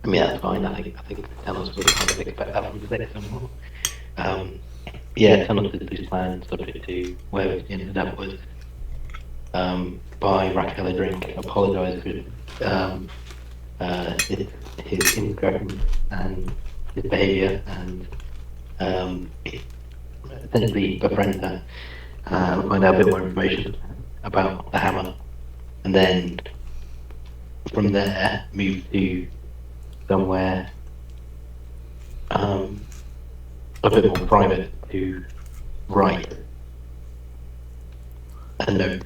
I mean, that's fine. I think Thanos would kind of expect that from the next one. Um, yeah, Thanos did his plan subject to where it ended up was by Raquel Drink apologised for his incorrectness and his behaviour and um, essentially befriend her, find out a bit more information about the hammer, and then from there move to somewhere um, a bit more private to write a note.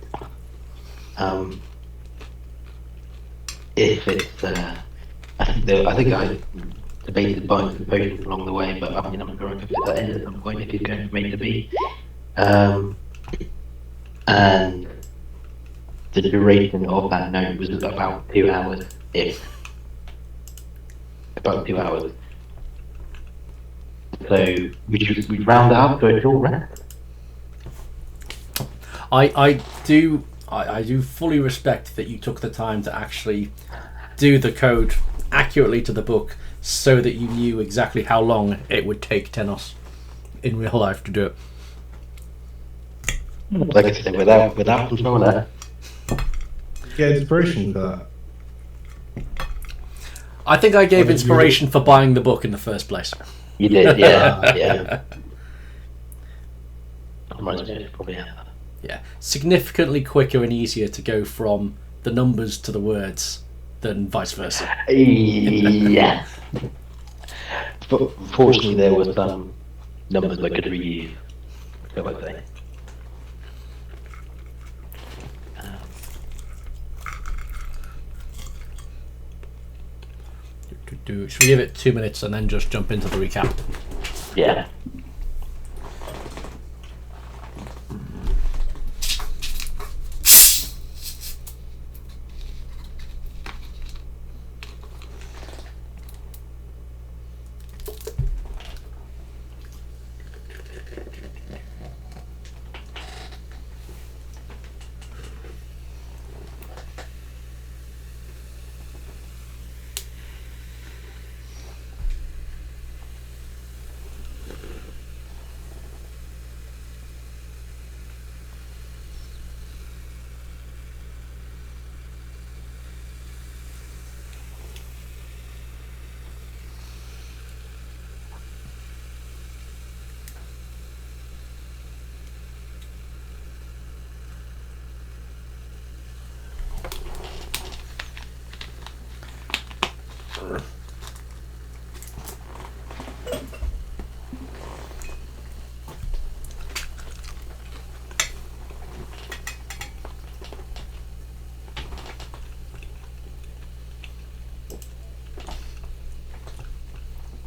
If it's, I think I debated buying some potions along the way, but I mean, I'm sure I could fit that in at some point if he's going to make to be. And the duration of that note was about 2 hours, if about 2 hours. So we'd round it up to a short rest. I do fully respect that you took the time to actually do the code accurately to the book so that you knew exactly how long it would take Tenos in real life to do it. Like I said, without controller. Get inspiration for that. I think I gave inspiration for buying the book in the first place. You did, yeah, yeah. Probably have that. Yeah, significantly quicker and easier to go from the numbers to the words than vice versa. Yeah. But fortunately, there were some numbers I could reuse, shall I say. Should we give it 2 minutes and then just jump into the recap? Yeah.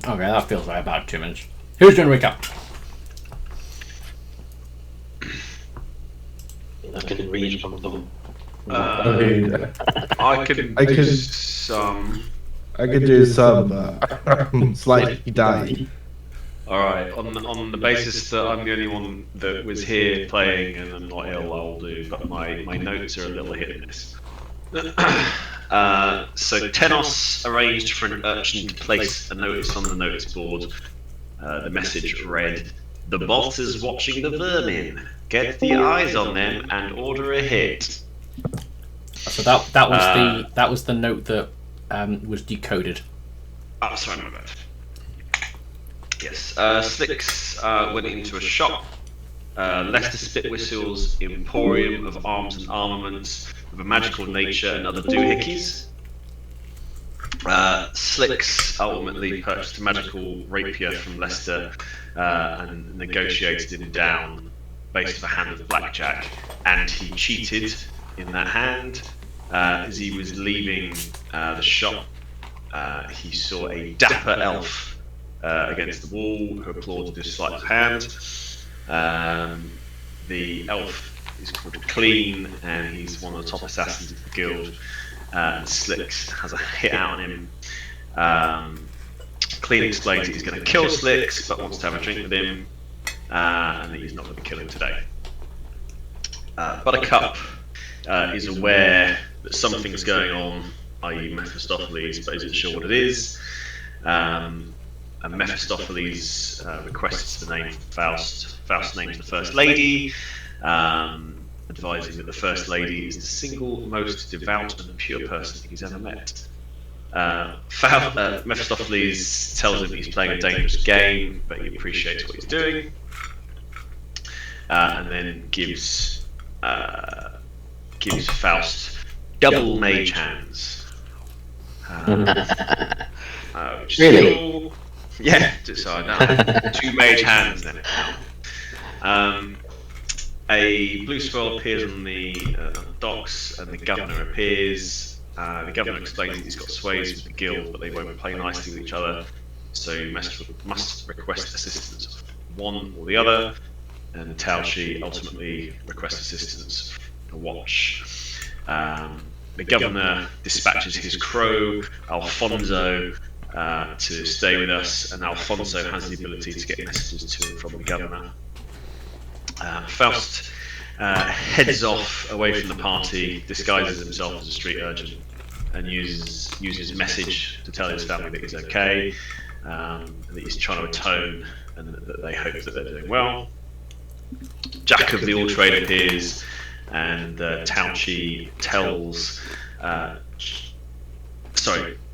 Okay, that feels like about 2 minutes. Who's doing recap? I can read from the. I could do some. I could do some slightly daddy. Alright, on the basis that I'm the only one that was here playing and I'm not ill, I'll do, but my notes are a little hit and miss. So Tenos arranged for an urchin to place a notice on the notice board. The message read, "The boss is watching the vermin. Get the eyes on them and order a hit." So that was the note that was decoded. Oh, sorry, my bad. Yes, Slicks went into a shop, Leicester Spit Whistle's Emporium of Arms and Armaments of a Magical Nature and other doohickeys. Slicks ultimately purchased a magical rapier from Leicester and negotiated him down based on a hand of blackjack, and he cheated in that hand. As he was leaving the shop, he saw a dapper elf against the wall who applauded his sleight of hand. The elf is called Clean, and he's one of the top assassins of the guild. Slicks has a hit out on him. Clean explains that he's going to kill Slicks, but wants to have a drink with him, and that he's not going to kill him today. Buttercup is aware that something's going on i.e. Mephistopheles, but isn't sure what it is. And Mephistopheles requests the name Faust. Faust names the First Lady, advising that the First Lady is the single most devout and pure person he's ever met. Mephistopheles tells him he's playing a dangerous game, but he appreciates what he's doing, and then gives Faust double mage hands. Really? Cool. Yeah, so I now have 2 mage hands then. A blue scroll appears on the docks, and the governor appears. The governor explains that he's got sways with the guild, but they won't play nicely with each other, so you must request assistance of one or the other. And Taochi ultimately requests assistance for Watch. The governor dispatches his crow, Alfonso, to stay with us, and Alfonso has the ability to get messages to and from the governor. Faust heads off away from the party, disguises himself as a street urchin, and uses message to tell his family that he's okay, that he's trying to atone, and that they hope that they're doing well. Jack of the All Trade appears, and Taochi tells.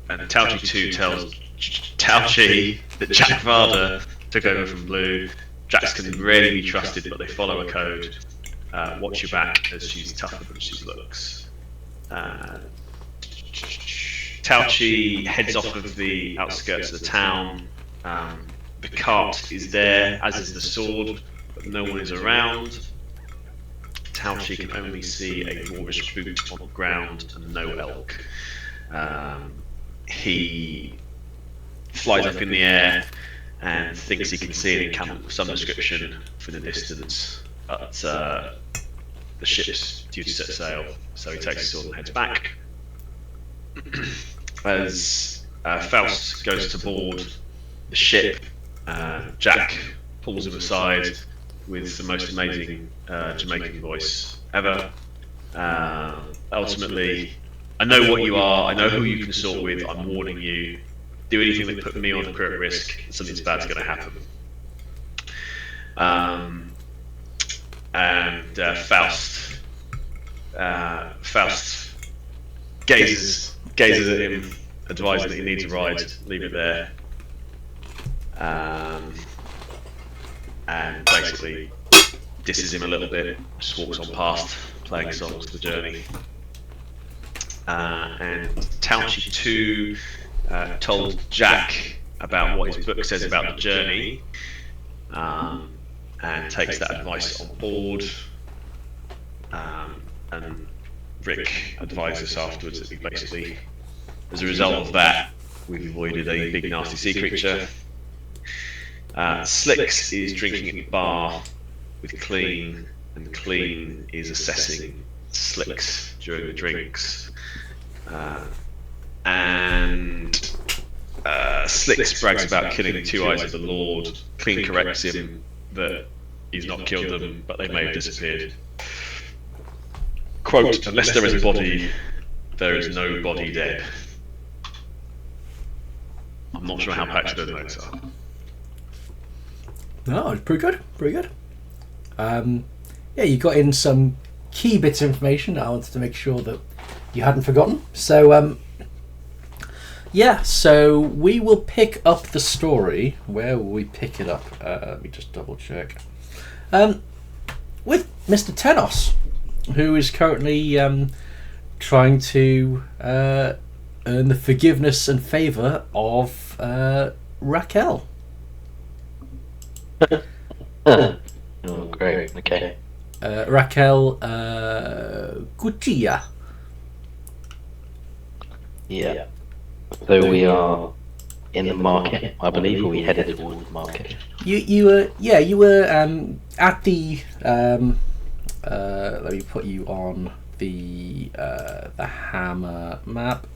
Taochi 2 tells Taochi that Jack Varda took over from Blue. Jax can rarely be trusted, but they follow a code. Watch your back, as she's tougher than she looks. Taochi heads off of the outskirts of the town. The cart is there, as is the sword, but no one is around. Taochi can only see a dwarvish boot on the ground and no elk. He flies up in the air and thinks he can see an encampment of some description from the distance, but the ship's due to set sail, so he takes his sword and heads back. As Faust goes to board the ship, Jack pulls him aside with the most amazing Jamaican voice ever. Ultimately, I know what you are, I know who you consort with, I'm warning you. Do anything that put me or the crew at risk, something bad's going to happen. Faust gazes at him, advising that he needs a ride, leave it there. And basically disses him a little bit, just walks on past, playing songs for the journey. And Taochi 2 told Jack about what his book says about the journey, and takes that advice on board. And Rick advised us afterwards that we basically, as a result of that, we've avoided a big nasty sea creature. Slicks is drinking at the bar with Clean, and Clean is assessing Slicks during the drinks. And Slicks brags about killing 2 eyes of the Lord. Clean corrects him that he's not killed them, but they may have disappeared. Quote, unless there is a body, there is no body dead. I'm not sure how patchy those notes are. No, it's pretty good, pretty good. Yeah, you got in some key bits of information that I wanted to make sure that you hadn't forgotten. So, yeah, so we will pick up the story. Where will we pick it up? Let me just double check. With Mr. Tenos, who is currently trying to earn the forgiveness and favour of Raquel. Oh, great. Okay. Raquel Cuchilla. Yeah. So we are in the market, I believe, or we headed towards the market. You were at the let me put you on the Hammer map.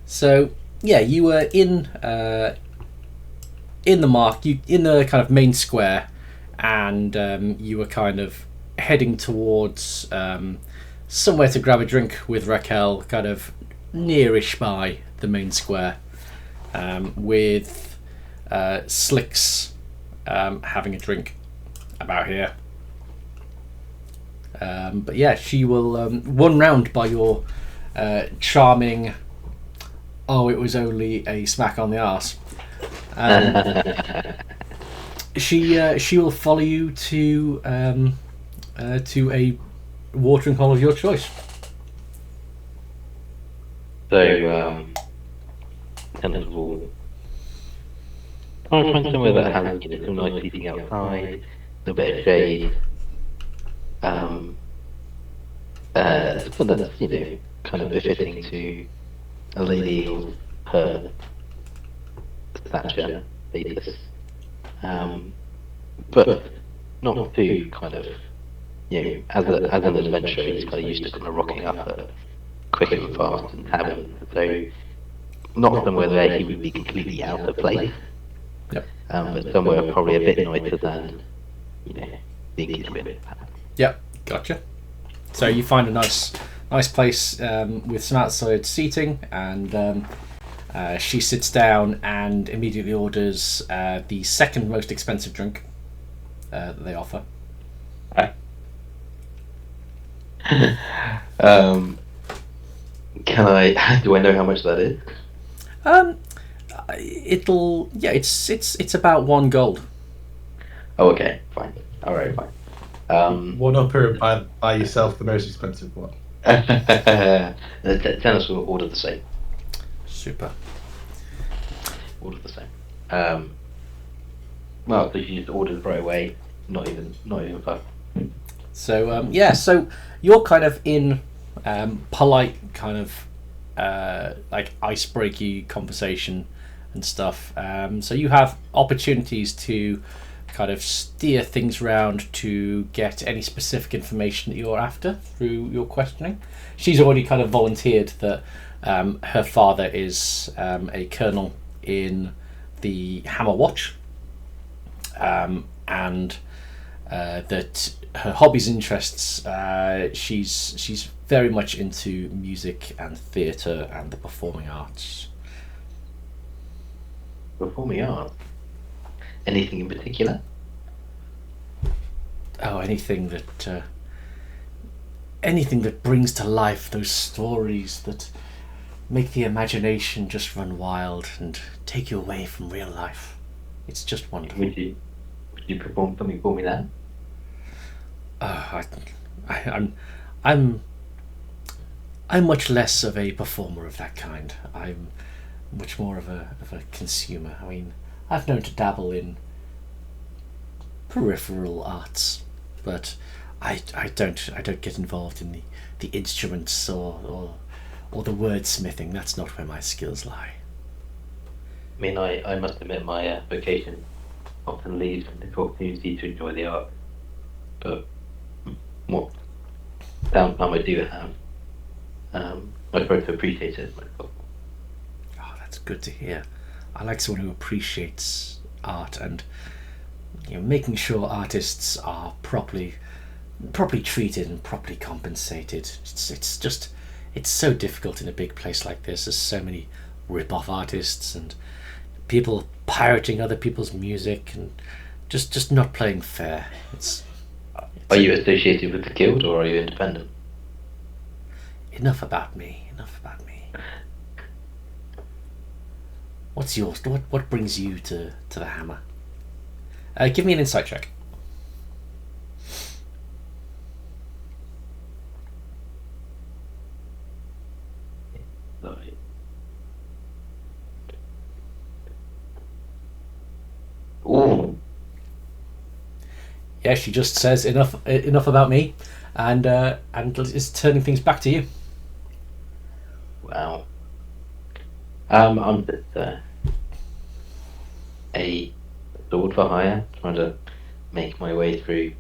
So yeah, you were in the in the kind of main square, and you were kind of heading towards somewhere to grab a drink with Raquel, kind of nearish by the main square, with Slicks having a drink about here. But yeah, she will one round by your charming. Oh, it was only a smack on the arse. She will follow you to a watering hole of your choice. So, kind of all. Try and find somewhere that has some nice seating outside, a bit of shade. Something that's kind of befitting to a lady of her stature, status. But not too kind of, as an adventurer, he's kind of used to kind of rocking up at quick and fast and taverns. So not somewhere where he would be completely out of place. Yep. But somewhere probably a bit nicer than, think he's been. Yep, gotcha. So you find a nice place with some outside seating, and she sits down and immediately orders the second most expensive drink that they offer. Do I know how much that is? It's about 1 gold. Oh, okay, fine. All right, fine. One up here, buy yourself the most expensive one. Tennis will order the same. Super. Order the same. Well, so you just ordered right away. Not even fun. So so you're kind of in polite kind of like icebreaky conversation and stuff. So you have opportunities to kind of steer things round to get any specific information that you're after through your questioning. She's already kind of volunteered that her father is a colonel in the Hammer Watch, and that her hobbies and interests, she's very much into music and theatre and the performing arts. Performing arts? Anything in particular? Oh, anything that brings to life those stories that make the imagination just run wild and take you away from real life. It's just wonderful. Would you perform something for me then? I'm much less of a performer of that kind. I'm much more of a consumer. I mean, I've known to dabble in peripheral arts, but I don't get involved in the instruments or the wordsmithing. That's not where my skills lie. I mean, I must admit my vocation often leaves the opportunity to enjoy the art, but what downtime I do have, I try to appreciate it myself. Oh, that's good to hear. I like someone who appreciates art and making sure artists are properly treated and properly compensated. It's so difficult in a big place like this. There's so many rip-off artists and people pirating other people's music and just not playing fair. Are you associated with the guild or are you independent? Enough about me. What's yours? What brings you to the Hammer? Give me an insight check. Ooh. Yeah, she just says enough about me, and is turning things back to you. Wow. I'm just a sword for hire, trying to make my way through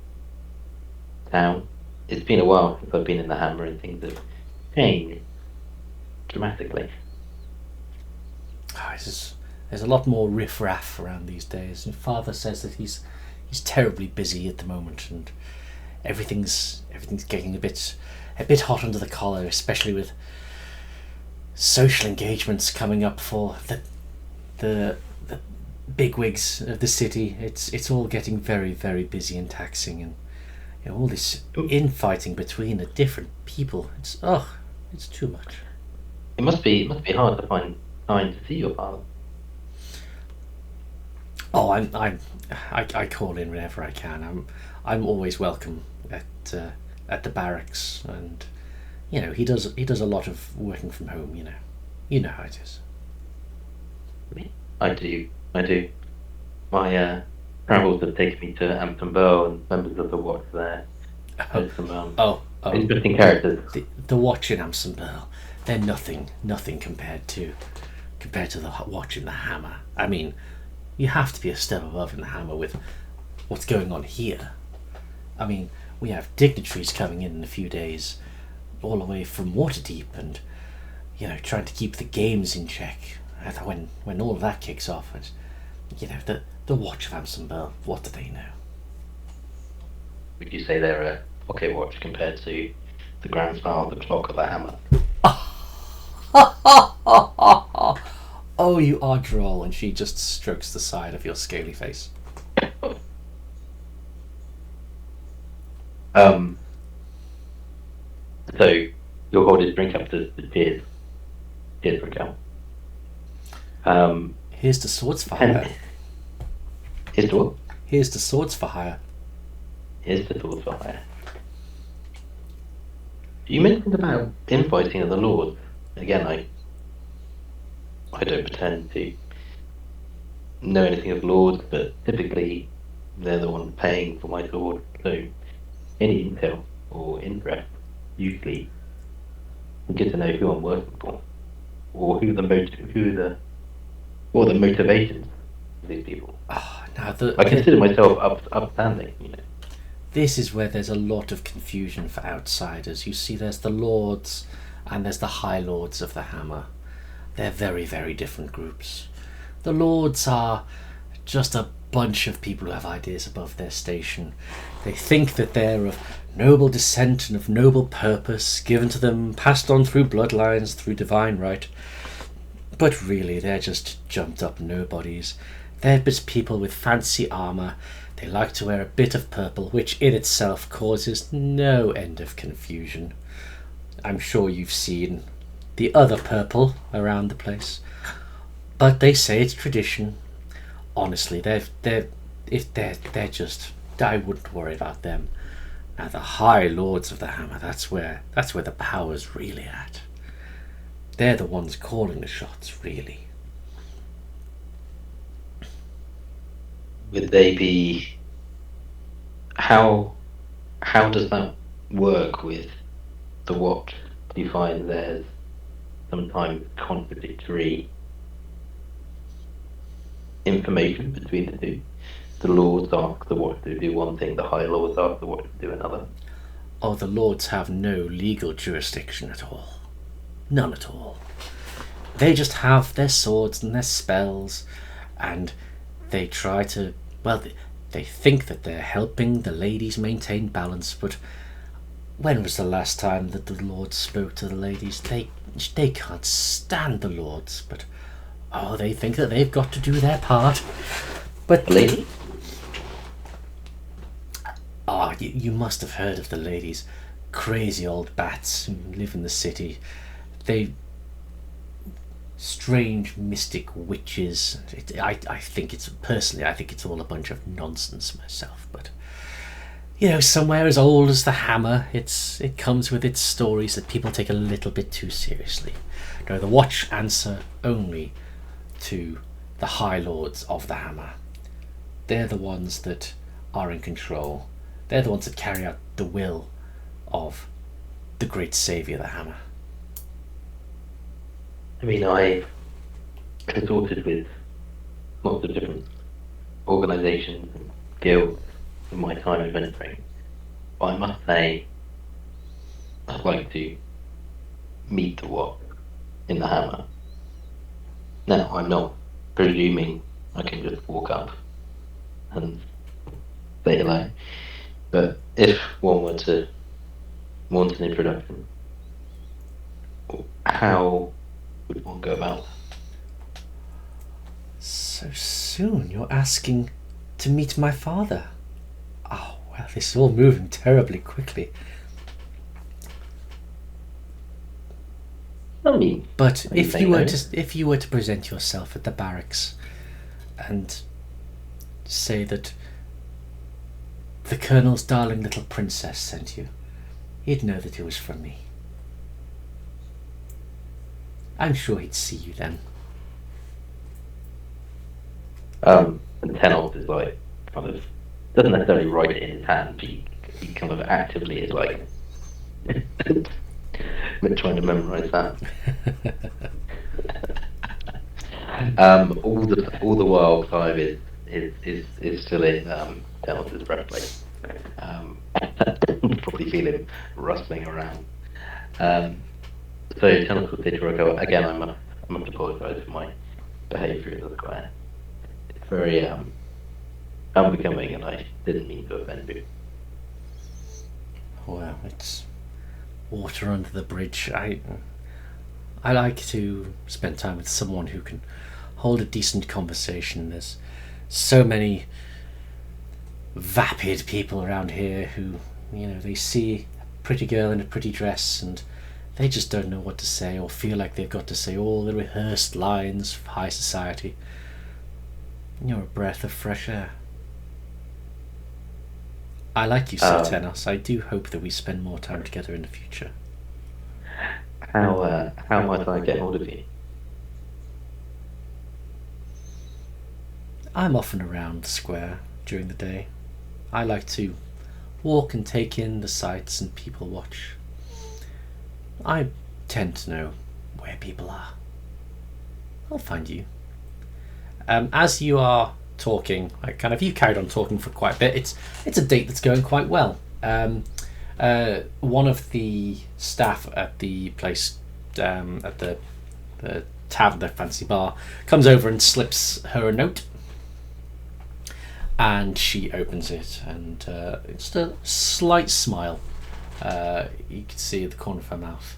town. It's been a while since I've been in the Hammer and things have changed dramatically. There's a lot more riff-raff around these days, and Father says that he's terribly busy at the moment, and everything's getting a bit a bit hot under the collar, especially with social engagements coming up for the bigwigs of the city. It's all getting very, very busy and taxing, and all this infighting between the different people. It's too much. It must be hard to find time to see your father. Oh, I call in whenever I can. I'm always welcome at the barracks, and he does a lot of working from home. You know how it is. I do. My travels have taken me to Hammerfall and members of the Watch there. There's some interesting characters. The Watch in Hammerfall, they're nothing compared to the Watch in the Hammer. I mean, you have to be a step above in the Hammer with what's going on here. I mean, we have dignitaries coming in a few days, all the way from Waterdeep, and trying to keep the games in check. When all of that kicks off, and the Watch of Hammerfall, what do they know? Would you say they're a pocket watch compared to the grandfather of the clock of the Hammer? Oh, you are droll, and she just strokes the side of your scaly face. So you'll hold his drink up to cheers. Cheers for a count. Here's the swords for hire. Here's the what? Here's the swords for hire. Here's the swords for hire. You mentioned about infighting of the Lords. Again, I don't pretend to know anything of Lords, but typically they're the ones paying for my sword. So any intel or interest, usually, I get to know who I'm working for, or who the motivations of these people. I consider myself upstanding. This is where there's a lot of confusion for outsiders. You see, there's the Lords and there's the High Lords of the Hammer. They're very, very different groups. The Lords are just a bunch of people who have ideas above their station. They think that they're of noble descent and of noble purpose, given to them, passed on through bloodlines, through divine right. But really, they're just jumped up nobodies. They're just people with fancy armour. They like to wear a bit of purple, which in itself causes no end of confusion. I'm sure you've seen the other purple around the place, but they say it's tradition. Honestly, they're just. I wouldn't worry about them. Now, the High Lords of the Hammer, that's where the power's really at. They're the ones calling the shots, really. Would they be? How does that work with the Watch? Do you find there's sometimes contradictory information between the two? The Lords ask the Watch to do one thing, the High Lords ask the Watch to do another. Oh, the Lords have no legal jurisdiction at all. None at all. They just have their swords and their spells, and they try to, they think that they're helping the ladies maintain balance, but when was the last time that the Lords spoke to the ladies? They can't stand the Lords, but they think that they've got to do their part. But ladies? You must have heard of the ladies. Crazy old bats who live in the city. They strange mystic witches. I think it's all a bunch of nonsense myself, but somewhere as old as the Hammer, it comes with its stories that people take a little bit too seriously. No, the Watch answer only to the High Lords of the Hammer. They're the ones that are in control. They're the ones that carry out the will of the great saviour, the Hammer. I mean, I consorted with lots of different organisations and guilds in my time adventuring, but I must say I'd like to meet the Watch in the Hammer. Now, I'm not presuming I can just walk up and say hello, but if one were to wants an introduction, how would one go about that? So soon you're asking to meet my father? Oh, well, this is all moving terribly quickly. I mean, But are you if saying you were no? if you were to present yourself at the barracks and say that the Colonel's darling little princess sent you, he'd know that it was from me. I'm sure he'd see you then. And Tenos is like, kind of, doesn't necessarily write it in his hand, but he kind of actively is like, trying to memorize that. All the while, Clive is still in Tenos' breastplate. Probably feel him rustling around. So Tenos will say to Rocco, again, I must apologise for my behaviour in the square. It's very unbecoming, and I didn't mean to offend you. Well, it's water under the bridge. I like to spend time with someone who can hold a decent conversation. There's so many vapid people around here who, they see a pretty girl in a pretty dress and they just don't know what to say, or feel like they've got to say all the rehearsed lines of high society. You're a breath of fresh air. I like you, Sir Tenos. I do hope that we spend more time together in the future. How might I get hold of you? I'm often around the square during the day. I like to walk and take in the sights and people watch. I tend to know where people are. I'll find you. As you are talking, you carried on talking for quite a bit. It's a date that's going quite well. One of the staff at the place, at the tavern, the fancy bar, comes over and slips her a note. And she opens it, and it's a slight smile. You can see at the corner of her mouth,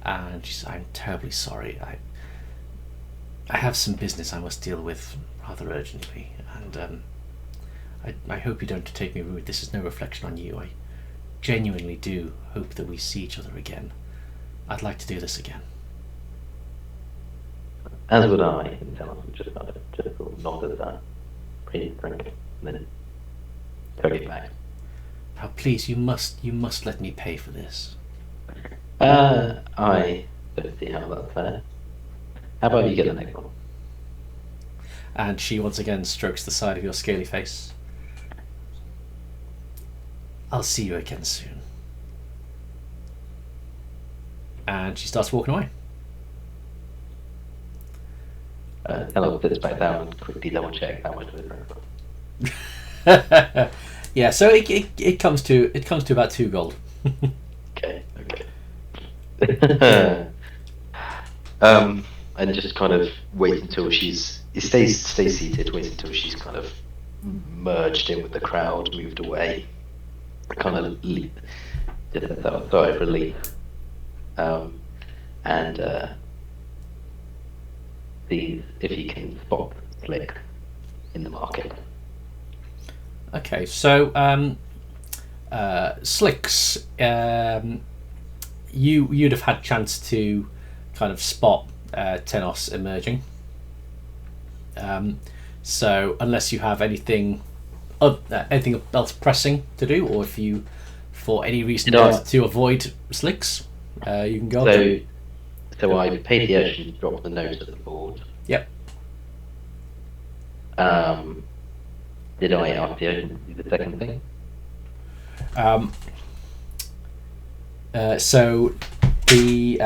and she says, "I'm terribly sorry. I have some business I must deal with rather urgently, and I hope you don't take me rude. This is no reflection on you. I genuinely do hope that we see each other again. I'd like to do this again." As would I. And Tenos would just sort of nod at that, pretty drink, and then took it back. Now, please, you must let me pay for this. I don't see how that's fair. How about you get the next one? And she once again strokes the side of your scaly face. I'll see you again soon. And she starts walking away. Tenos sits back down and quickly double check how much of it. Yeah, so it comes to about 2 gold. Okay. And just kind of wait until he stays seated, wait until she's kind of merged in with the crowd, moved away, kind of leap, just a sigh of relief, and see if he can spot Slick in the market. Okay, so Slicks, you'd have had chance to kind of spot Tenos emerging. So unless you have anything else pressing to do, or if you, for any reason, want to avoid Slicks, you can go. So I paid the urchin to drop the note at the board. Yep. Did I ask the urchin to do the second thing? So the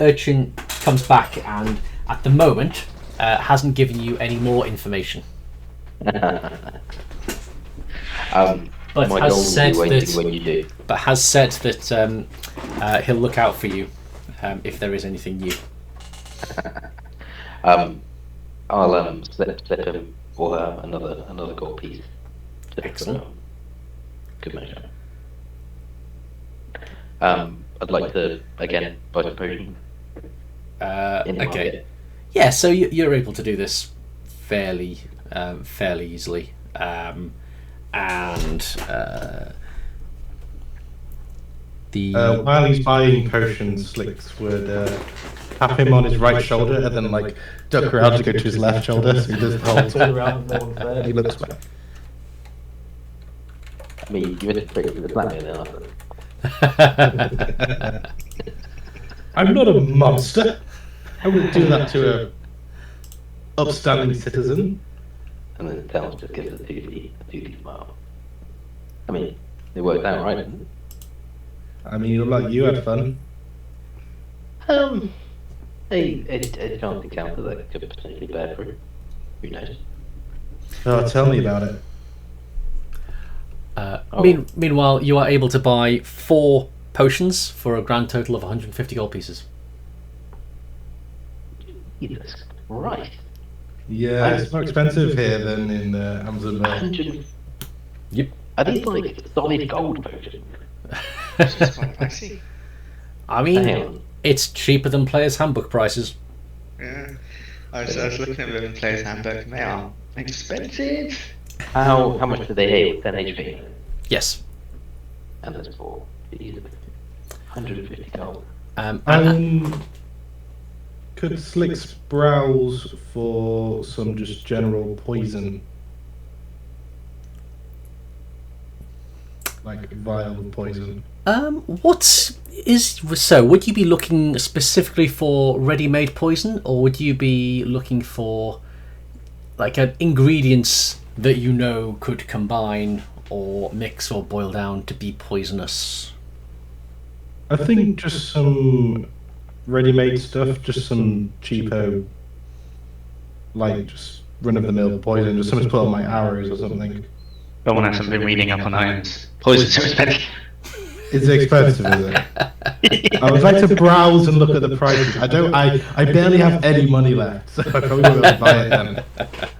urchin comes back and at the moment hasn't given you any more information. But But has said that when you do. But has said that he'll look out for you if there is anything new. I'll slip him or her another gold piece. Excellent. Good measure. I'd like to again buy some potions in the Okay. market. Yeah, so you're able to do this fairly easily, and the While he's buying potions, Slicks would tap him on his right shoulder and then like duck around to go to his left shoulder, so he does the whole turn around. No one's there. He looks back. I mean, you went straight to the planet then after. I'm not a monster. I would do that to a upstanding citizen. And then Tails just gives a 2D smile. I mean, it worked out, right? I mean, you look like you had fun. A chance encounter that could potentially bear fruit. Who knows? Oh, tell me about it. Meanwhile, you are able to buy 4 potions for a grand total of 150 gold pieces. Jesus Christ. Yeah, it's more expensive here than in Amazon. 100. Yep. Are these like solid gold potions? It's quite pricey. I mean, Damn. it's cheaper than Player's Handbook prices. Yeah. I was looking at the player's handbook and they are expensive. How much do they heal? 10 HP. Yes. And there's 4. Jesus. 150 gold. Could Slicks browse for some just general poison? Like vial poison. Would you be looking specifically for ready-made poison, or would you be looking for like ingredients that you know could combine or mix or boil down to be poisonous? I think just some ready-made stuff, just some cheapo, like just run-of-the-mill poison, just something to put on my arrows or something. Someone hasn't been reading up on irons. Poison's so expensive. It's expensive, is it? I would like to browse and look at the prices. I barely have any money left, so I probably won't be able to buy it then.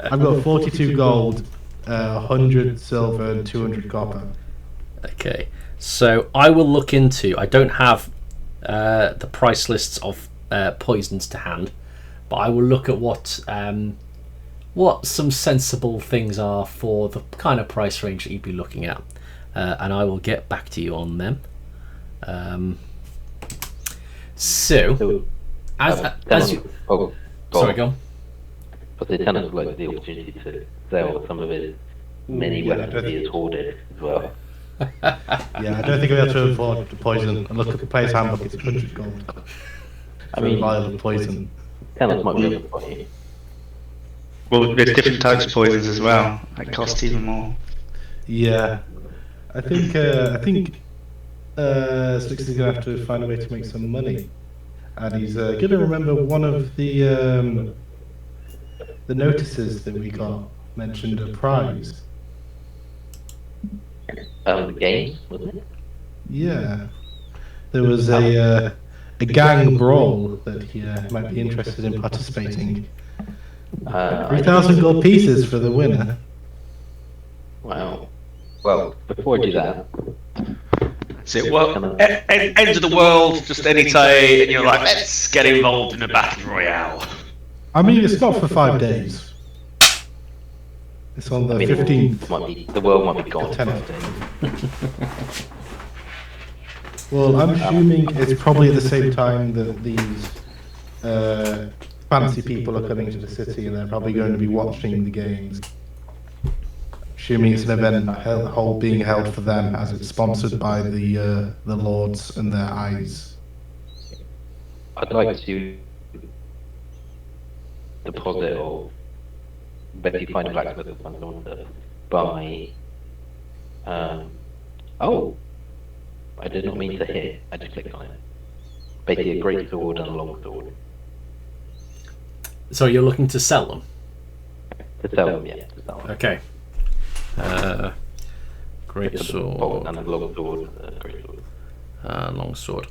I've got 42 gold, 100 silver, and 200 copper. Okay, so I will look into. I don't have the price lists of poisons to hand, but I will look at what some sensible things are for the kind of price range that you'd be looking at, and I will get back to you on them. As you, sorry, go on. But the tenant would like the opportunity to sell some of his many weapons he has hoarded as well. Yeah, I don't think I'll be able to afford the poison. And look at the player's handbook, it's 100 gold. I mean, a vial of poison. Tenants might be able to buy you. Well, there's different types of poisons as well. That cost even more. Yeah, I think Slicks is gonna have to find a way to make some money, and he's gonna remember one of the notices that we got mentioned a prize. The games, wasn't it? Yeah, there was a gang brawl that he might be interested in participating. 3,000 gold pieces for the winner. Wow. Well, before I do that, That's it. Well, end of the world, just any day, and you're like, let's get involved in a battle royale. I mean, it's not for 5 days. It's on the 15th. the world might be gone. 10th. Well, I'm assuming it's probably at the same time that these fancy people are coming to the city, and they're probably going to be watching the games. Assuming it's an event being held for them, as it's sponsored by the lords and their eyes. I'd like to deposit or basically find a blacksmith or someone to buy. Oh, I did not mean to hit. I just clicked on it. Basically, a great sword and a long sword. So you're looking to sell them? To sell them, yeah. To sell them. Okay. Great sword. And a long sword. Great sword. Long sword.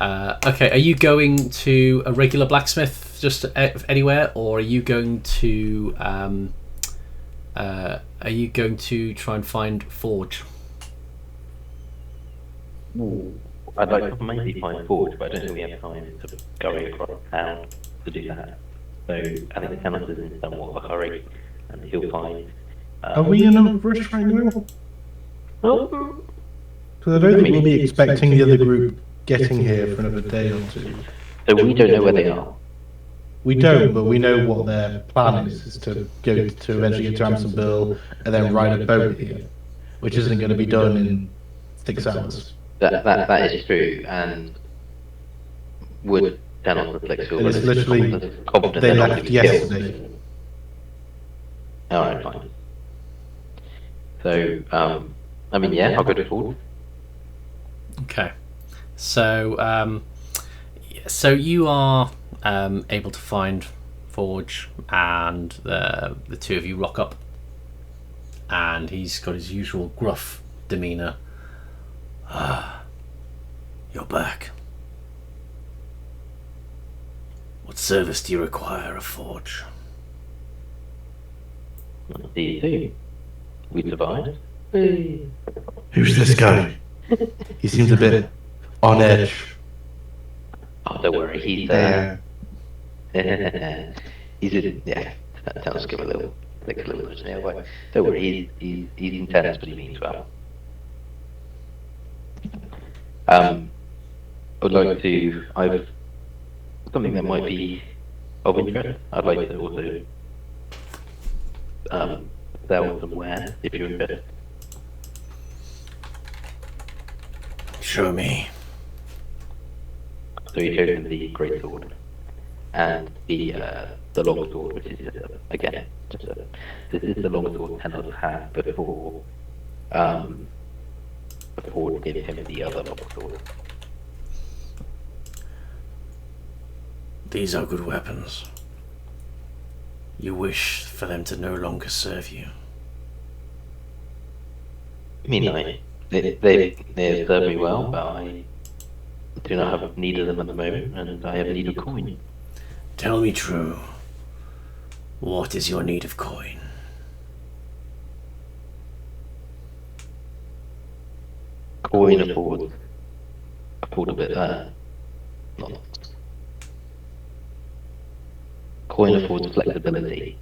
Okay, are you going to a regular blacksmith just anywhere, or are you going to try and find forge? Ooh. I'd like to maybe find Forge, but I don't think we have time to go across town to do that. So I think Kenneth is in somewhat of a hurry, and he'll find. Are we in a rush right now? Oh, Because I don't think we'll be expecting the other group getting here for another day or two. so we don't know where they are. We don't, but we know what their plan is to go to eventually get to Amsonville and then ride a boat here, which isn't going to be done in 6 hours. That is true, and would tell us the flexible. And it's literally, they left yesterday. Alright, fine. So, I mean, yeah, I'll go to Forge. Okay. So, so you are able to find Forge, and the two of you rock up, and he's got his usual gruff demeanour. Ah, you're back. What service do you require of Forge? See you. We survived. Who's this guy? He seems a bit on edge. Oh, don't worry, he's he's yeah. That sounds give a little snail bite. Don't worry, he's intense, but he means well. I would like to. I've something that might be of interest. I'd like to also sell some wares if you're interested. Show me. So he showed him the great sword and the long sword, which is this is the long sword Tenos had before before giving him the other long sword. These are good weapons. You wish for them to no longer serve you. I mean, they serve me well, but I do not have need of them at the moment, and I have need of coin. Tell me true. What is your need of coin? Coin affords a bit not. Coin affords flexibility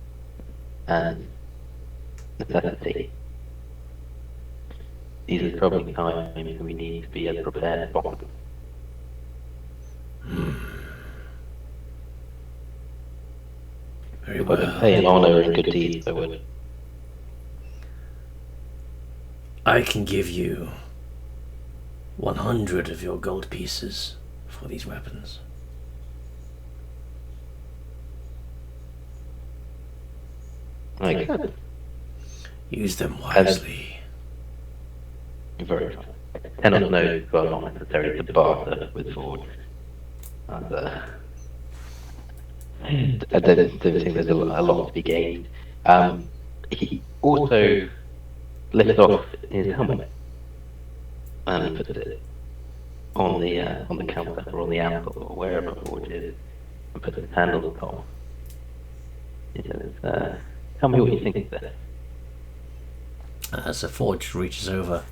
and necessity. These are troubling times, and we need to be as prepared as possible. Very If I could well. pay in honor and good deeds, I would. I can give you 100 of your gold pieces for these weapons. I could. Use them wisely. Very right. Tenos knows well not necessary to barter with Forge. And, I don't think there's a lot to be gained. He also lifts off his helmet and puts it on the counter or on the anvil or wherever Forge is, and puts his hand on the top. He says, "Tell me what you think of this." So Forge reaches over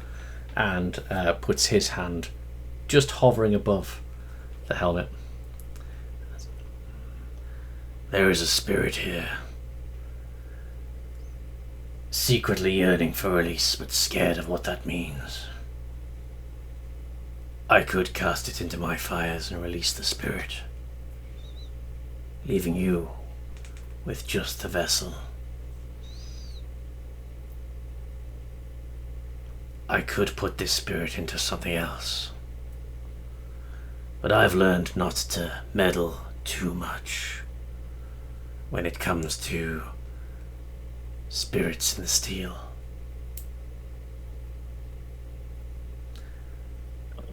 and puts his hand just hovering above the helmet. There is a spirit here, secretly yearning for release, but scared of what that means. I could cast it into my fires and release the spirit, leaving you with just the vessel. I could put this spirit into something else, but I've learned not to meddle too much when it comes to spirits in the steel.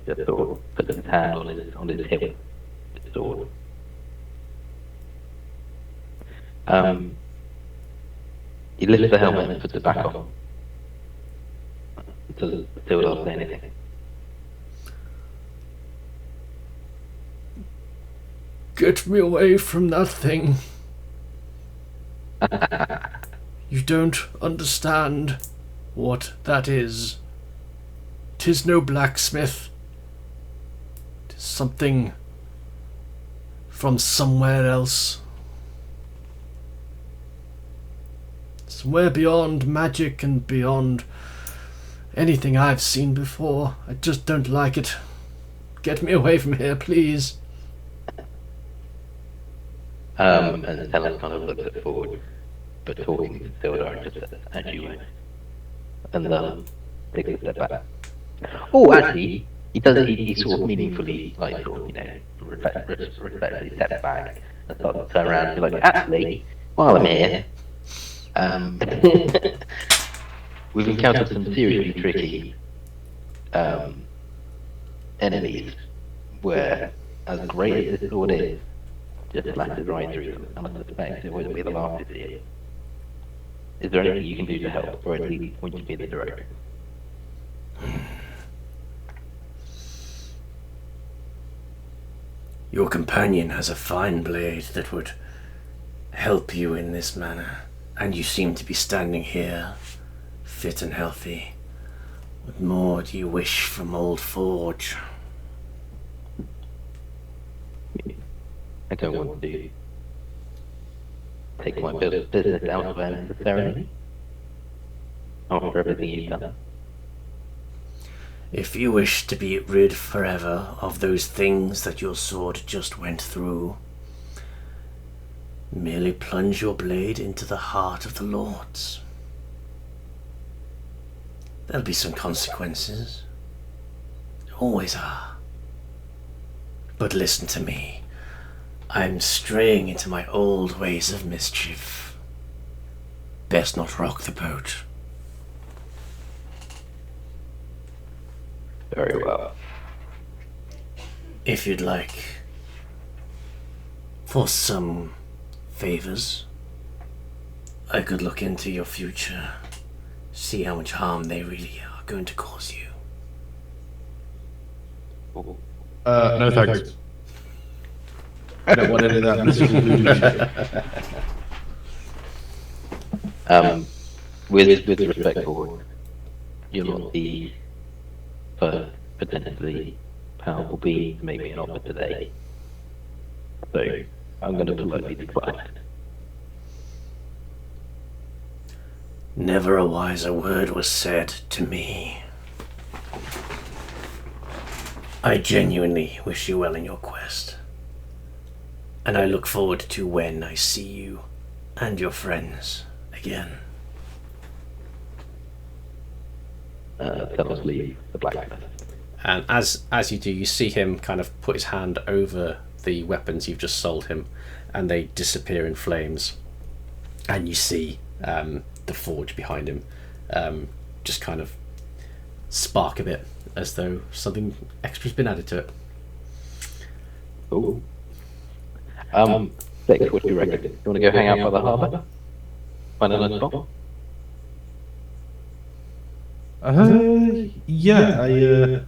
Just sort of puts his hand on his hip, his sword. He lifts the helmet and puts it back on. Doesn't still not say anything. Get me away from that thing. You don't understand what that is. 'Tis no blacksmith. Something from somewhere else. Somewhere beyond magic and beyond anything I've seen before. I just don't like it. Get me away from here, please. And Helen kind of looks at Ford, but talking to Theodore just as you were. And takes a step back. Oh, actually, he does. He sort of meaningfully, like, sort of, respectfully steps back and starts to turn around and be like, actually, while I'm here, we've encountered some seriously tricky enemies where, as great as this sword is, just slashes right through them, and I suspect it won't be the last this year. Is there anything you can do to help, or at least point you in the direction? Your companion has a fine blade that would help you in this manner, and you seem to be standing here, fit and healthy. What more do you wish from Old Forge? I don't want to take my business out of there necessarily, after everything you've done. If you wish to be rid forever of those things that your sword just went through, merely plunge your blade into the heart of the Lords. There'll be some consequences. There always are. But listen to me. I'm straying into my old ways of mischief. Best not rock the boat. Very well. If you'd like, for some favors, I could look into your future, see how much harm they really are going to cause you. No thanks. I don't want any of that mystical voodoo shit. With respect, Ford, you're not the first potentially powerful being to make me an offer today. So, I'm going to politely decline. Never a wiser word was said to me. I genuinely wish you well in your quest. And I look forward to when I see you and your friends again. Tell us leave the blacksmith. And as you do, you see him kind of put his hand over the weapons you've just sold him, and they disappear in flames. And you see the forge behind him just kind of spark a bit, as though something extra's been added to it. Cool. Bex, what do you reckon? You want to go hang out by the harbour? Find a nice spot? Yeah,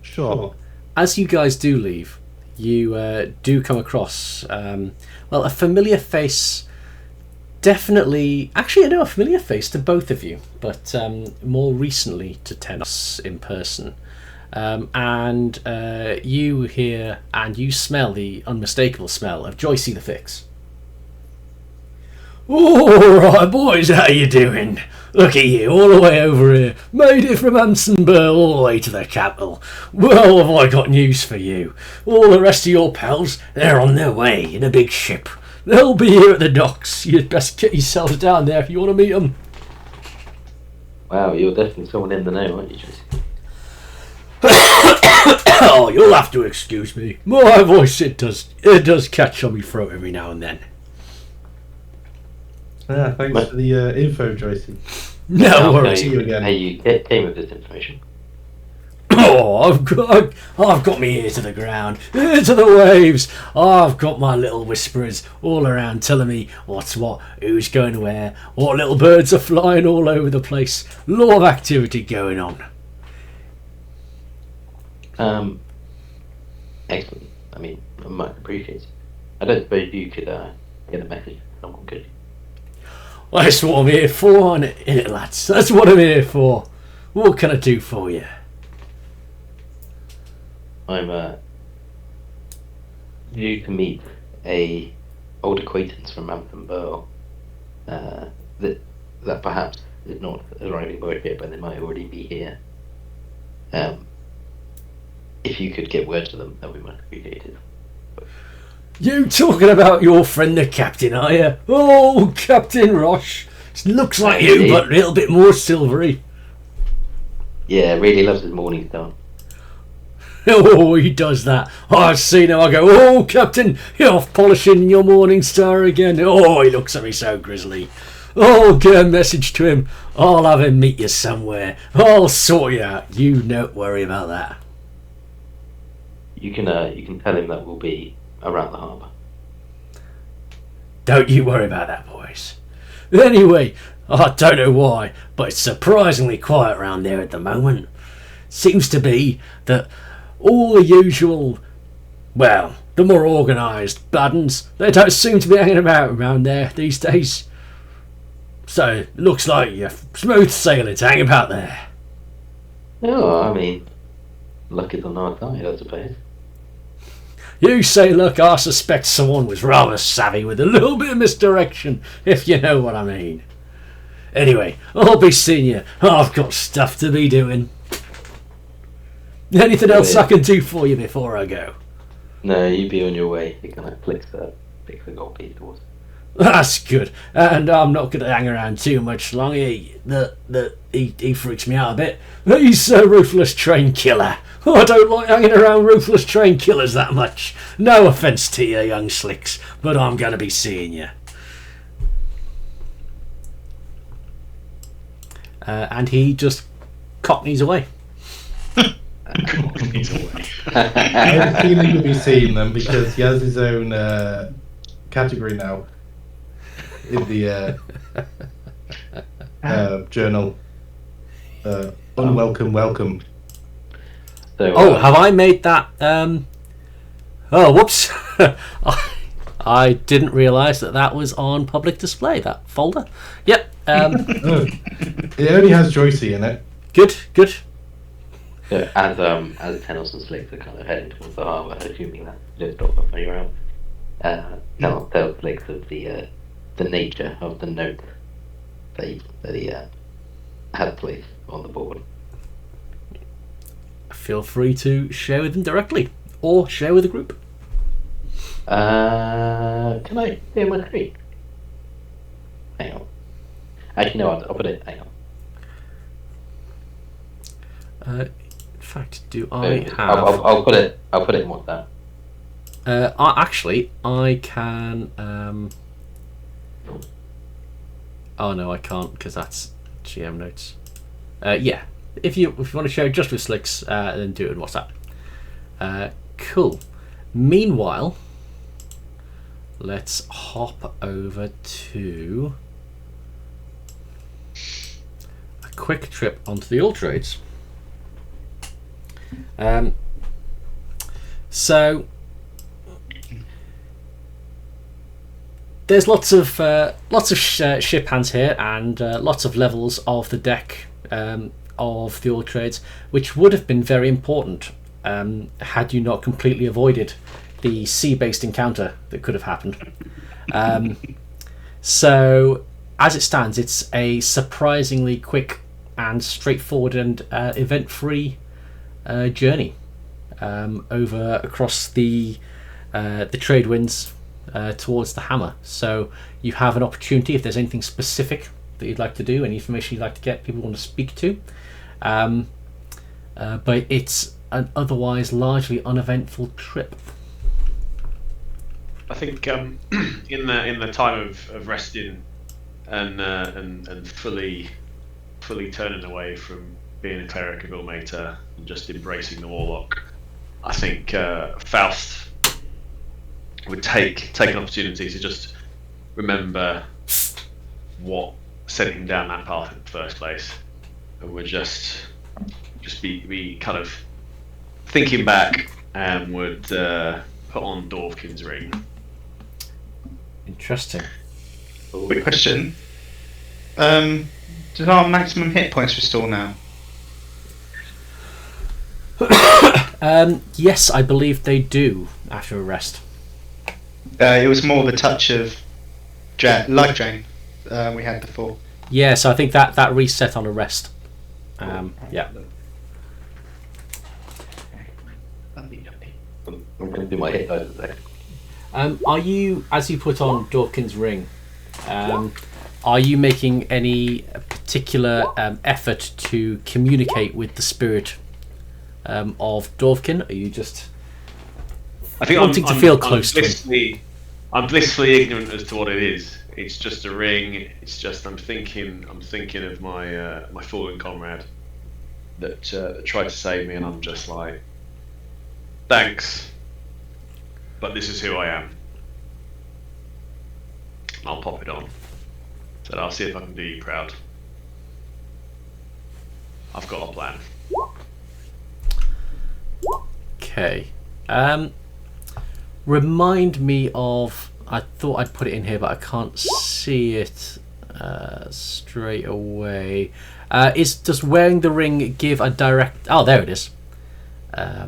sure. As you guys do leave, you do come across, a familiar face. Definitely, actually, no, a familiar face to both of you, but more recently to Tenos in person. And you hear and you smell the unmistakable smell of Joycey the Fix. All right, boys, how you doing? Look at you, all the way over here. Made it from Ansonburg all the way to the capital. Well, have I got news for you. All the rest of your pals, they're on their way in a big ship. They'll be here at the docks. You'd best get yourselves down there if you want to meet them. Wow, you're definitely someone in the know, aren't you, Joycey? Oh, you'll have to excuse me. My voice, it does catch on my throat every now and then. Yeah, thanks for the info, Joycey. No worries. See you again. How you came with this information? Oh, I've got me ear to the ground, ear to the waves. I've got my little whisperers all around telling me what's what, who's going where, what little birds are flying all over the place. Lot of activity going on. Excellent. I mean, I might appreciate it. I don't suppose you could get a message from someone, could you? Well, that's what I'm here for, isn't it, lads? That's what I'm here for. What can I do for you? I'm due to meet a old acquaintance from Hammerfall. That perhaps is not arriving by ship, but they might already be here. If you could get word to them, that would be much appreciated. You talking about your friend the captain, are you? Oh, Captain Roche. Looks like you, but a little bit more silvery. Yeah, really loves his morning star. Oh, he does that. I've seen him. I go, oh, Captain, you're off polishing your morning star again. Oh, he looks at me so grizzly. Oh, get a message to him. I'll have him meet you somewhere. I'll sort you out. You don't worry about that. You can tell him that we'll be around the harbour. Don't you worry about that, boys. Anyway, I don't know why, but it's surprisingly quiet around there at the moment. Seems to be that all the usual, well, the more organised bad uns, they don't seem to be hanging about around there these days. So, looks like you're smooth sailing to hang about there. Oh, I mean, luck is on our side, I suppose. You say, look, I suspect someone was rather savvy with a little bit of misdirection, if you know what I mean. Anyway, I'll be seeing you. I've got stuff to be doing. Anything else I can do for you before I go? No, you be on your way. He kind of flicks the gold piece towards. That's good, and I'm not going to hang around too much longer. He freaks me out a bit. He's a ruthless train killer. I don't like hanging around ruthless train killers that much. No offence to you, young slicks, but I'm going to be seeing you. And he just cockneys away. Cockneys away. I have a feeling you'll be seeing them because he has his own category now in the journal. Unwelcome welcome. So, Oh, have I made that? Oh, whoops! I didn't realise that was on public display. That folder. Yep. It only has Joycey in it. Good. So as Tenos and Slicks are kind of heading towards the harbour, assuming that you don't stop when you're out, Tenos tells Slicks of the nature of the note that he had placed on the board. Feel free to share with them directly, or share with the group. Can I share my screen? Hang on. Actually, no, I'll put it. Hang on. In fact, do I have? I'll put it. I'll put it in WhatsApp. I can. Oh no, I can't because that's GM notes. Yeah, if you want to share just with Slicks, then do it in WhatsApp. Cool. Meanwhile, let's hop over to a quick trip onto the All Trades. So there's lots of ship hands here, and lots of levels of the deck of the All Trades, which would have been very important had you not completely avoided the sea-based encounter that could have happened. So, as it stands, it's a surprisingly quick and straightforward and event-free journey over across the trade winds towards the Hammer. So you have an opportunity if there's anything specific that you'd like to do, any information you'd like to get, people want to speak to. But it's an otherwise largely uneventful trip. I think in the time of resting and fully turning away from being a cleric of Ilmater and just embracing the Warlock, I think Faust would take an opportunity to just remember what sent him down that path in the first place, and would just be kind of thinking back, and would put on Dwarfkin's ring. Interesting. Quick question. Does our maximum hit points restore now? Yes, I believe they do after a rest. It was more of a touch of life drain we had before. Yeah, so I think that reset on a rest. Yeah. I'm going to do my hit dice today. Are you, as you put on Dawkins' ring, are you making any particular effort to communicate with the spirit of Dovkin? Are you just I think wanting to feel close to him? I'm blissfully ignorant as to what it is. It's just a ring. It's just I'm thinking of my my fallen comrade that tried to save me, and I'm just like, thanks, but this is who I am. I'll pop it on. So I'll see if I can do you proud. I've got a plan. Okay. Remind me of. I thought I'd put it in here, but I can't see it straight away. Does wearing the ring give a direct? Oh, there it is. Yeah,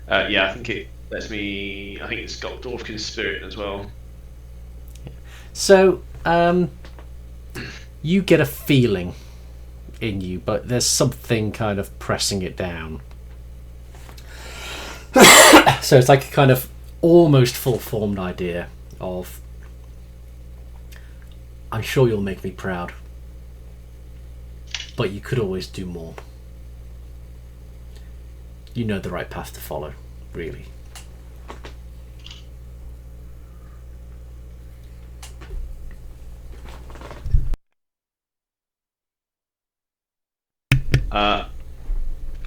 I think it lets me. I think it's got Dwarfkin's spirit as well. So, you get a feeling in you, but there's something kind of pressing it down. So it's like a kind of almost full-formed idea of, I'm sure you'll make me proud, but you could always do more. You know the right path to follow, really.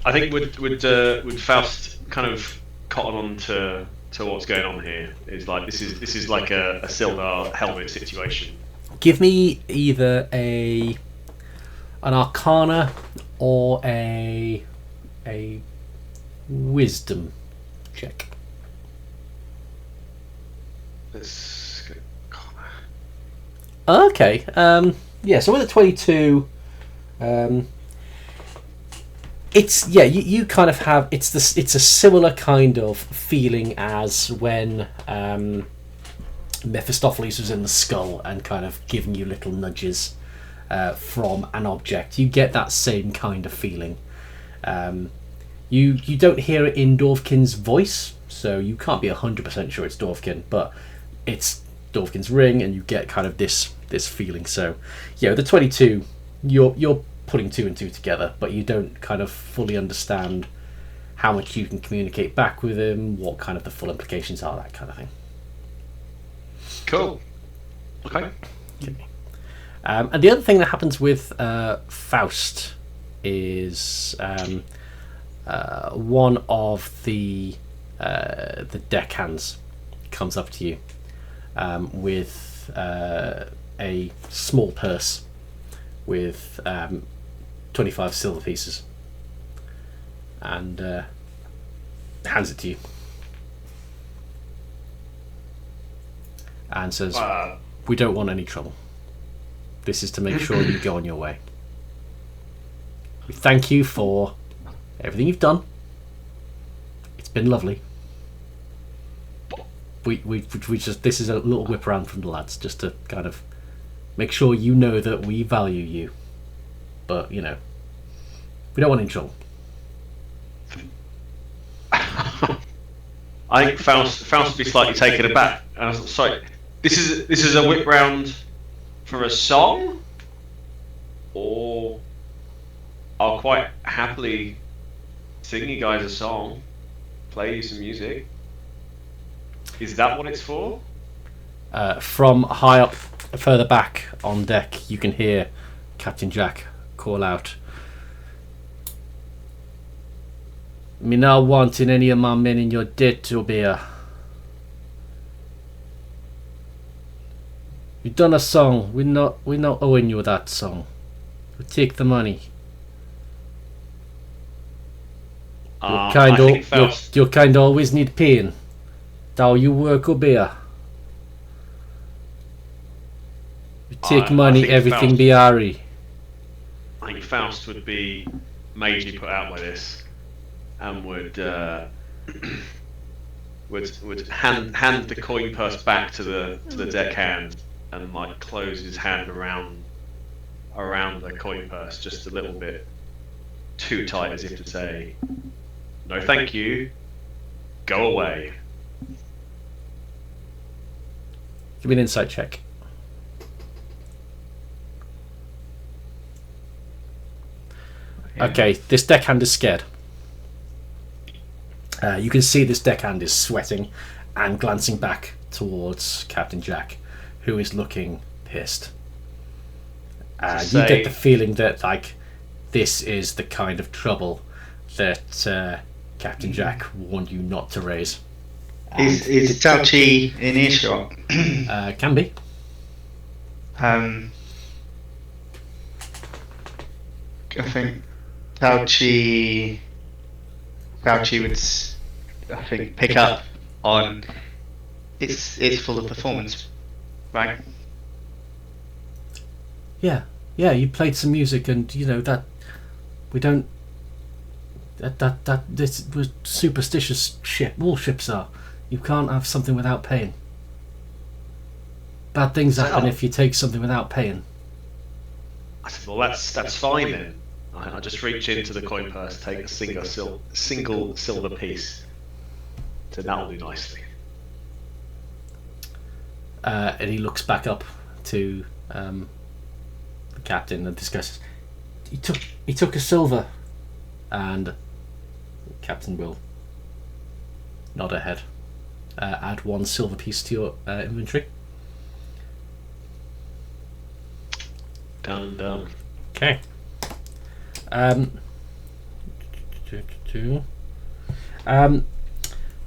I think would Faust kind of cotton on to what's going on here? Is like this is like a Sildar helmet situation. Give me either an Arcana or a Wisdom check. Let's go. Okay. Yeah. So with a 22, it's you kind of have it's a similar kind of feeling as when Mephistopheles was in the skull and kind of giving you little nudges from an object. You get that same kind of feeling. You don't hear it in Dovkin's voice, so you can't be 100% sure it's Dovkin, but it's Dovkin's ring, and you get kind of this feeling. So yeah, with the 22, you're putting two and two together, but you don't kind of fully understand how much you can communicate back with him, what kind of the full implications are, that kind of thing. Cool. Okay. And the other thing that happens with Faust is one of the deckhands comes up to you with a small purse with 25 silver pieces, and hands it to you and says, "We don't want any trouble. This is to make sure you go on your way. We thank you for everything you've done. It's been lovely. We just, this is a little whip around from the lads, just to kind of make sure you know that we value you. But, you know, we don't want any trouble." I think Faust would be slightly taken aback. And I was sorry, this is a whip round for a song, or I'll quite happily sing you guys a song, play you some music. Is that what it's for? From high up, further back on deck, you can hear Captain Jack call out, "Me not wanting any of my men in your debt to bear. You done a song. We're not owing you that song. We take the money. Your kind always need pain. How you work or bear. You take money, everything Faust, be airy." I think Faust would be majorly put out by this, and would hand the coin purse back to the deckhand, and like close his hand around the coin purse just a little bit too tight, as if to say, "No, thank you. Go away." Give me an insight check. Okay, this deckhand is scared. You can see this deckhand is sweating and glancing back towards Captain Jack, who is looking pissed. You get the feeling that like this is the kind of trouble that Captain Jack warned you not to raise. Is Cao Chi in earshot? Can be. I think Cao Chi would, I think, pick up on it's full of performance, right? Yeah, you played some music, and you know that we don't. That this was superstitious shit. All ships are. You can't have something without paying. Bad things happen if you take something without paying. I said, "Well, that's fine then." I just reach into the coin purse, take a single silver piece. So that'll do nicely. And he looks back up to the captain and discusses. He took a silver, and the captain will nod her head. Add 1 silver piece to your inventory. Done. Okay.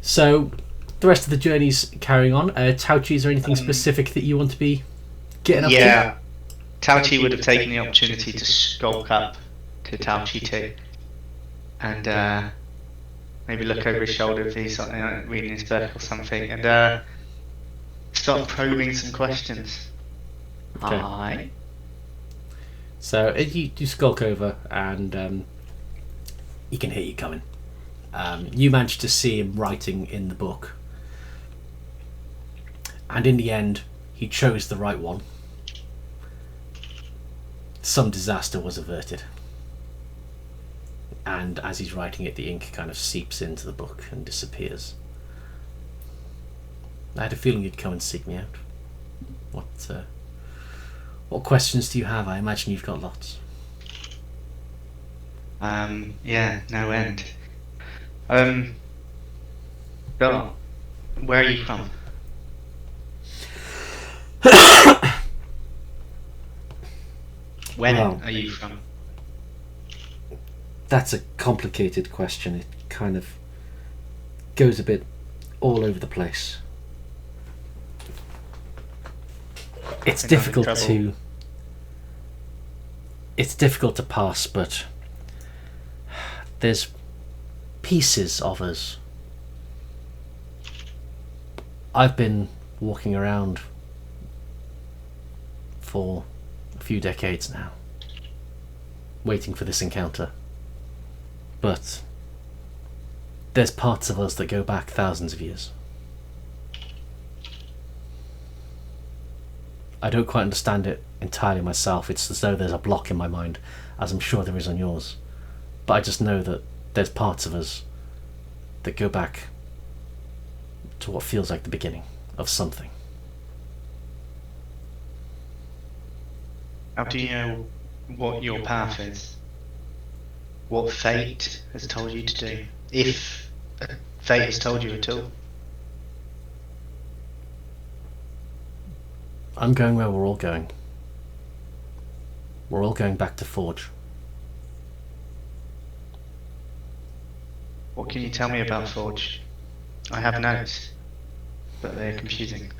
So the rest of the journey's carrying on. Cao Chi, is there anything specific that you want to be getting up to? Yeah, Cao Chi would have taken the opportunity to skulk up to Cao Chi too, and maybe look over his shoulder if he's reading his book or something, and start probing some questions. Okay. Hi. So you skulk over, and he can hear you coming. You manage to see him writing in the book, and in the end, he chose the right one. Some disaster was averted, and as he's writing it, the ink kind of seeps into the book and disappears. I had a feeling you'd come and seek me out. What questions do you have? I imagine you've got lots. Yeah, no end. Bill, where are you from? When Well, are you from? That's a complicated question. It kind of goes a bit all over the place. It's difficult to pass, but there's pieces of us. I've been walking around for a few decades now, waiting for this encounter. But there's parts of us that go back thousands of years. I don't quite understand it entirely myself. It's as though there's a block in my mind, as I'm sure there is on yours. But I just know that there's parts of us that go back to what feels like the beginning of something. How do you know what your path is? What fate has told you to do? If fate has told you at all? I'm going where we're all going. We're all going back to Forge. What can you tell me about Forge? I have notes, but they're confusing.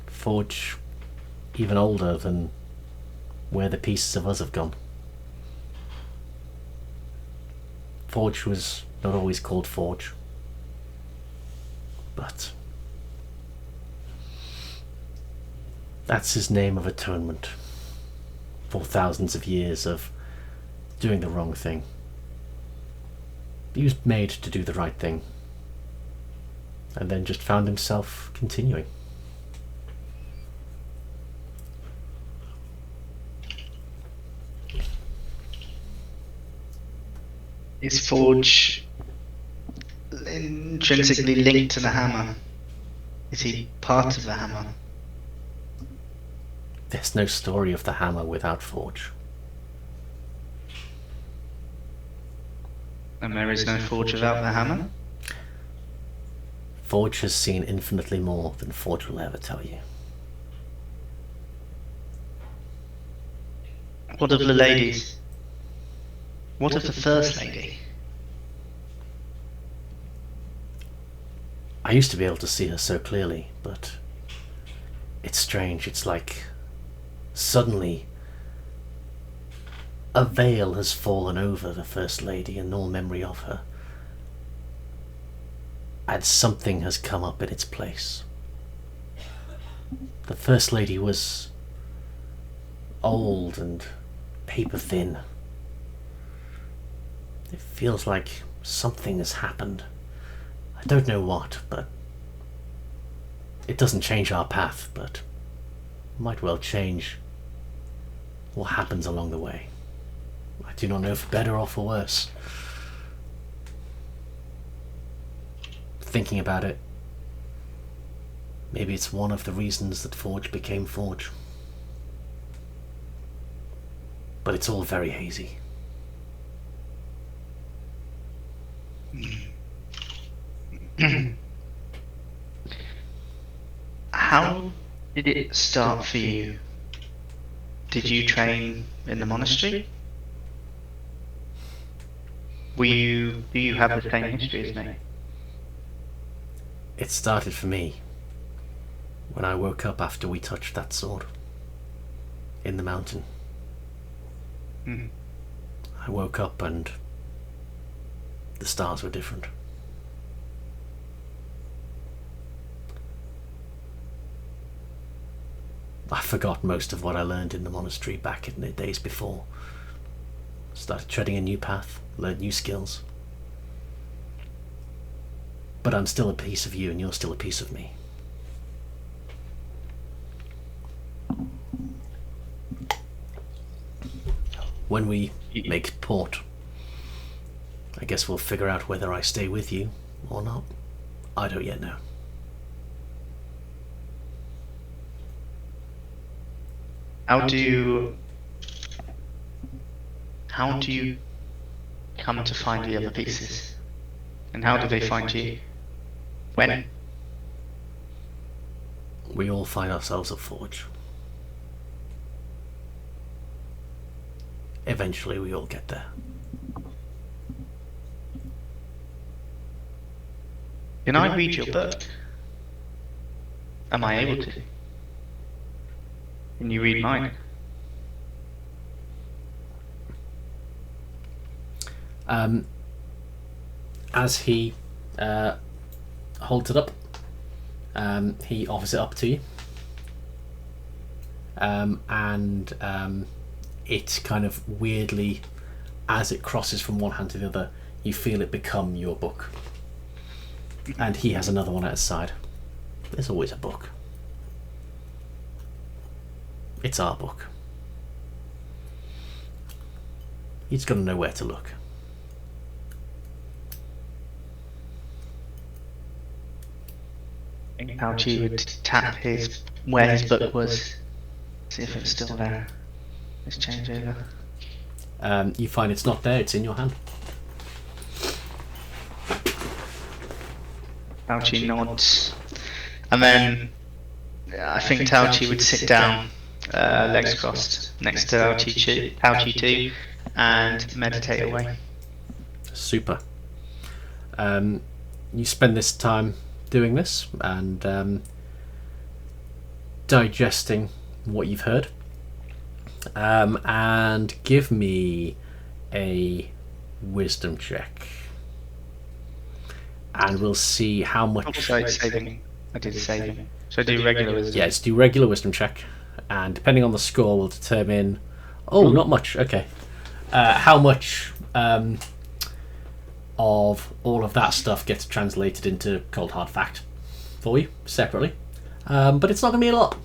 Forge, even older than where the pieces of us have gone. Forge was not always called Forge, but that's his name of atonement for thousands of years of doing the wrong thing. He was made to do the right thing, and then just found himself continuing. Is Forge intrinsically linked to the hammer? Is he part of the hammer? There's no story of the hammer without Forge. And there is no Forge without the hammer? Forge has seen infinitely more than Forge will ever tell you. What of the ladies? What of the First Lady? I used to be able to see her so clearly, but it's strange. It's like suddenly a veil has fallen over the First Lady and all memory of her, and something has come up in its place. The First Lady was old and paper thin. It feels like something has happened. I don't know what, but it doesn't change our path, but might well change what happens along the way. I do not know for better or for worse. Thinking about it, maybe it's one of the reasons that Forge became Forge. But it's all very hazy. How did it start for you? Did you train in the monastery? Do you have the same history as me? It started for me when I woke up after we touched that sword in the mountain. I woke up and the stars were different. I forgot most of what I learned in the monastery back in the days before. Started treading a new path, learned new skills. But I'm still a piece of you and you're still a piece of me. When we make port, I guess we'll figure out whether I stay with you or not. I don't yet know. How do you come to find the other pieces? And how do they find you? When? We all find ourselves a Forge. Eventually we all get there. Can I read your book? Am I able to? Can you read mine? As he holds it up, he offers it up to you, and it kind of weirdly, as it crosses from one hand to the other, you feel it become your book. And he has another one at his side. There's always a book. It's our book. He's got to know where to look. How she would tap where his book was, see if it's still there. Let's change over. You find it's not there, it's in your hand. Tauchi nods. And then I think Tauchi would sit down, legs crossed, next to Tauchi too, and meditate away. Super. You spend this time doing this and digesting what you've heard. And give me a wisdom check. And we'll see how much... Saving. I did saving. So I do regular wisdom. Yeah, let's do regular wisdom check. And depending on the score, we'll determine... Oh, not much. Okay. how much of all of that stuff gets translated into cold hard fact for you separately, but it's not going to be a lot.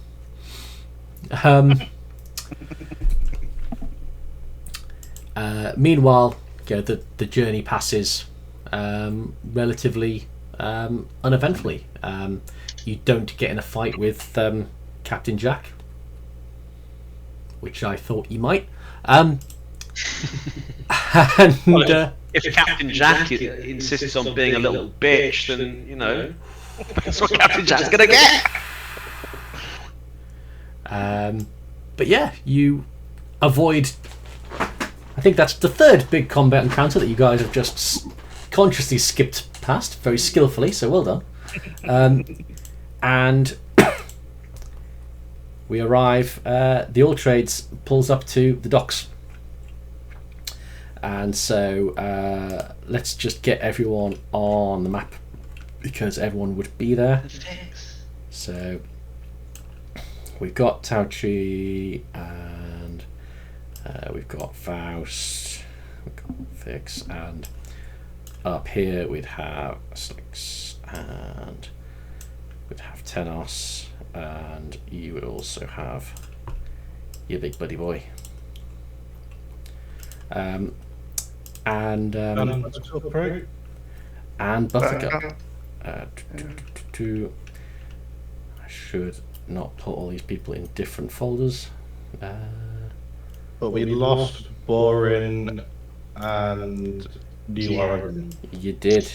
Meanwhile, the journey passes relatively uneventfully. You don't get in a fight with Captain Jack, which I thought you might. And, If Captain Jack insists on being a little bitch, then, you know, that's what Captain Jack's gonna get! but yeah, you avoid... I think that's the third big combat encounter that you guys have just consciously skipped past, very skillfully, so well done. And we arrive, the All Trades pulls up to the docks. And so let's just get everyone on the map, because everyone would be there. So we've got Tauchi, and we've got Faust, we've got Fix, and up here we'd have Slicks, and we'd have Tenos, and you would also have your big buddy boy. And Buttercup. I should not put all these people in different folders. But we lost Borin and New Oregon. You did.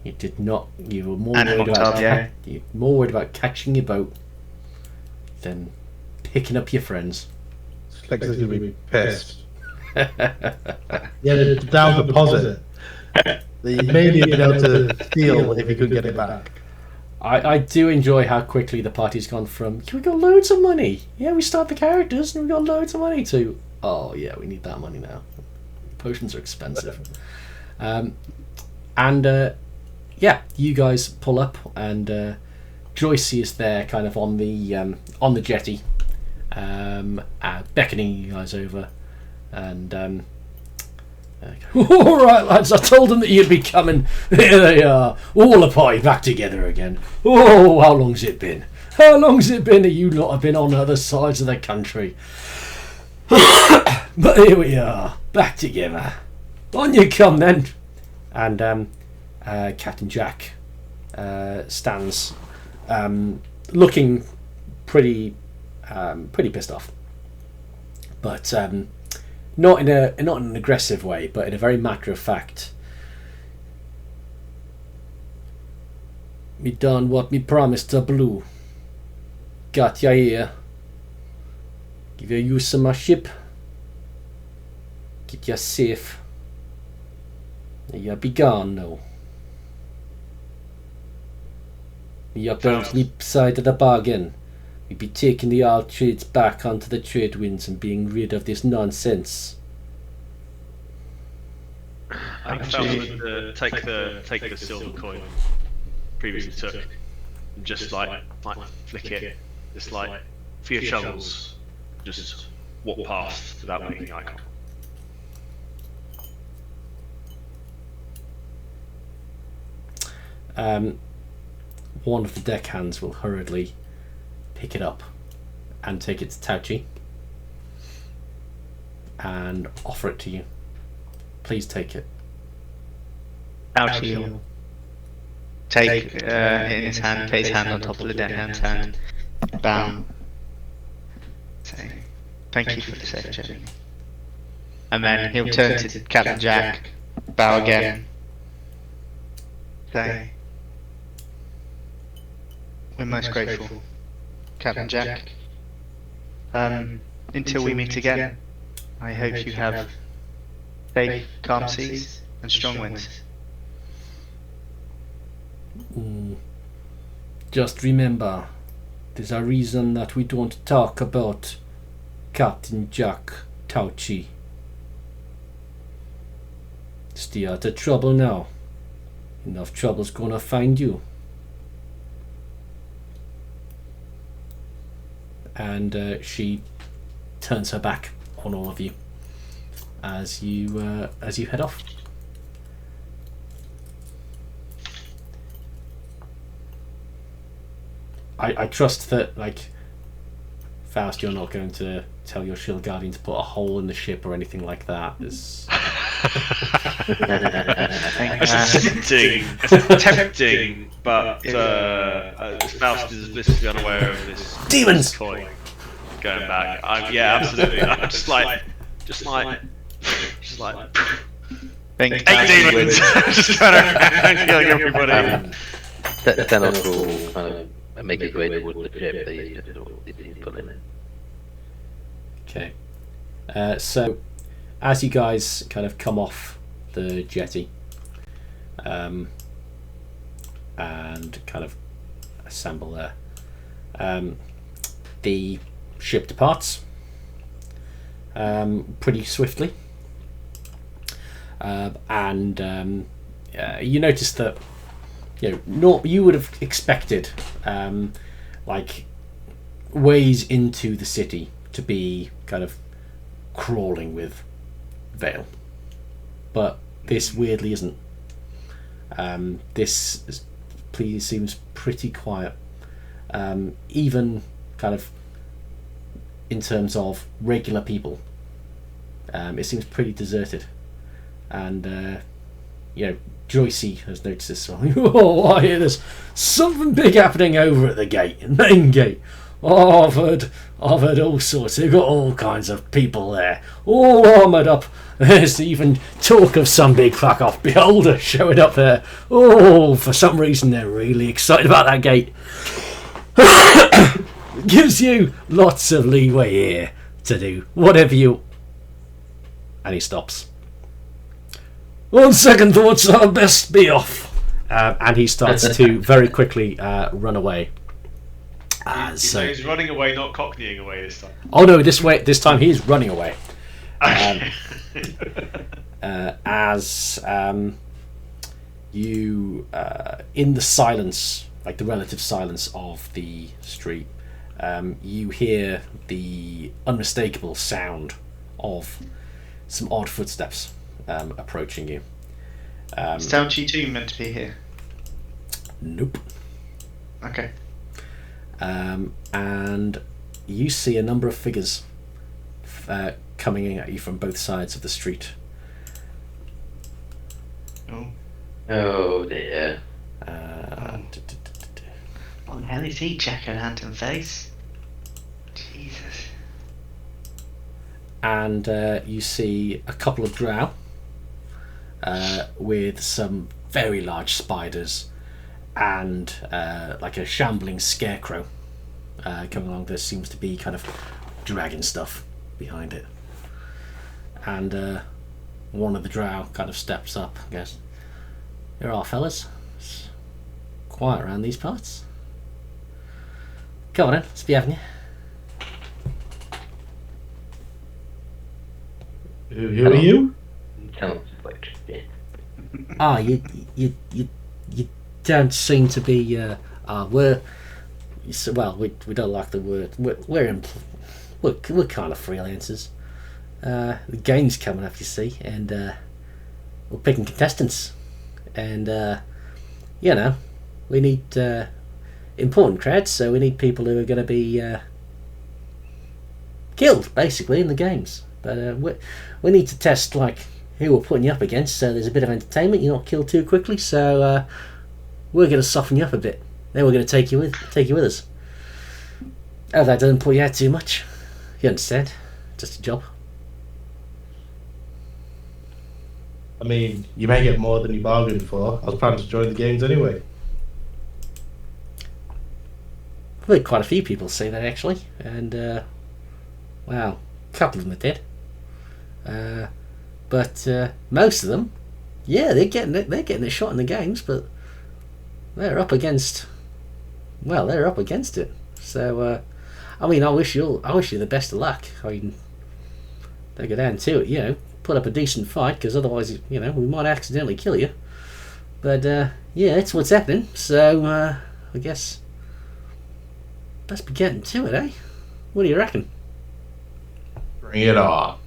You did not. You were more And worried Hot about Tub, you're more worried about catching your boat than picking up your friends. Slicks is going to be pissed. Yeah, the down deposit. He maybe been able to steal if he could get it back. I do enjoy how quickly the party's gone from, we got loads of money. Yeah, we start the characters and we got loads of money to, oh yeah, we need that money now. Potions are expensive. Yeah, you guys pull up, and Joyce is there, kind of on the jetty, beckoning you guys over, and all right, lads, I told them that you'd be coming. Here they are, all a party back together again. Oh, how long's it been? How long's it been that you lot have been on other sides of the country? But here we are, back together. On you come then. And Captain Jack stands, looking pretty pissed off, but not in an aggressive way, but in a very matter of fact. Me done what me promised to Blue. Got ya here. Give you use of my ship. Get ya safe. You be gone now. Me up on the side of the bargain. We be taking the old trades back onto the trade winds and being rid of this nonsense. I felt would take the silver coin previously took, and just like flick it, just like for your troubles, just walk past without making eye contact. One of the deckhands will hurriedly pick it up and take it to Tauchi and offer it to you. Please take it. Tauchi will take it in his hand, put his hand on top of the deckhand's hand, bow, say, thank you for the safe journey. And then he'll turn to Captain Jack, bow again, say, we're most grateful, Captain Jack. Until we meet again, I hope you have safe, calm seas and strong winds. Just remember, there's a reason that we don't talk about Captain Jack Tauchi. Stay out of trouble now. Enough trouble's gonna find you. And she turns her back on all of you as you head off. I trust that, like, Faust, you're not going to tell your shield guardian to put a hole in the ship or anything like that. It's tempting, but Faust is blissfully unaware of this. Demons! Toy going back. Yeah, absolutely. I'm just like. Think 8 demons! Just going around killing everybody. Thanos will kind of make his way towards the ship that he's pulling in. Okay. So, as you guys kind of come off the jetty, and kind of assemble there, the ship departs pretty swiftly, and you notice that you would have expected like ways into the city to be kind of crawling with Vale, but this weirdly isn't. Please seems pretty quiet, even kind of in terms of regular people. It seems pretty deserted, and Joycey has noticed this. Oh, I hear there's something big happening over at the gate, main gate. Oh, I've heard all sorts. They've got all kinds of people there, all armoured up. There's even talk of some big fuck off beholder showing up there. Oh, for some reason they're really excited about that gate. Gives you lots of leeway here to do whatever you. And he stops. On second thoughts, I'll best be off. And he starts to very quickly run away. So he's running away, not cockneying away this time. Oh no! This time he's running away. As you, in the silence, like the relative silence of the street, you hear the unmistakable sound of some odd footsteps approaching you. Is Tauchi 2 meant to be here? Nope. Okay. And you see a number of figures coming at you from both sides of the street. Oh dear. What the hell is he, Jack-o'-lantern face? Jesus. And you see a couple of drow with some very large spiders and like a shambling scarecrow coming along. There seems to be kind of dragon stuff behind it. And one of the drow kind of steps up and goes, "Here are fellas. It's quiet around these parts. Come on in, let's be having you." Who are you? Ah, you don't seem to be. We don't like the word. We're kind of freelancers. The game's coming up, you see, and we're picking contestants, and we need important crowds, so we need people who are going to be killed, basically, in the games. But we need to test like who we're putting you up against, so there's a bit of entertainment. You're not killed too quickly, so we're going to soften you up a bit. Then we're going to take you with us. Oh, that doesn't put you out too much. You understand? Just a job. I mean, you may get more than you bargained for. I was planning to join the games anyway. I've heard quite a few people say that actually, and wow, a couple of them are dead. But most of them, yeah, they're getting a shot in the games, but they're up against it. So I mean, I wish you the best of luck. I mean, don't go down to it, put up a decent fight, because otherwise, we might accidentally kill you. But yeah, that's what's happening. So I guess let's be getting to it, eh? What do you reckon? Bring it on.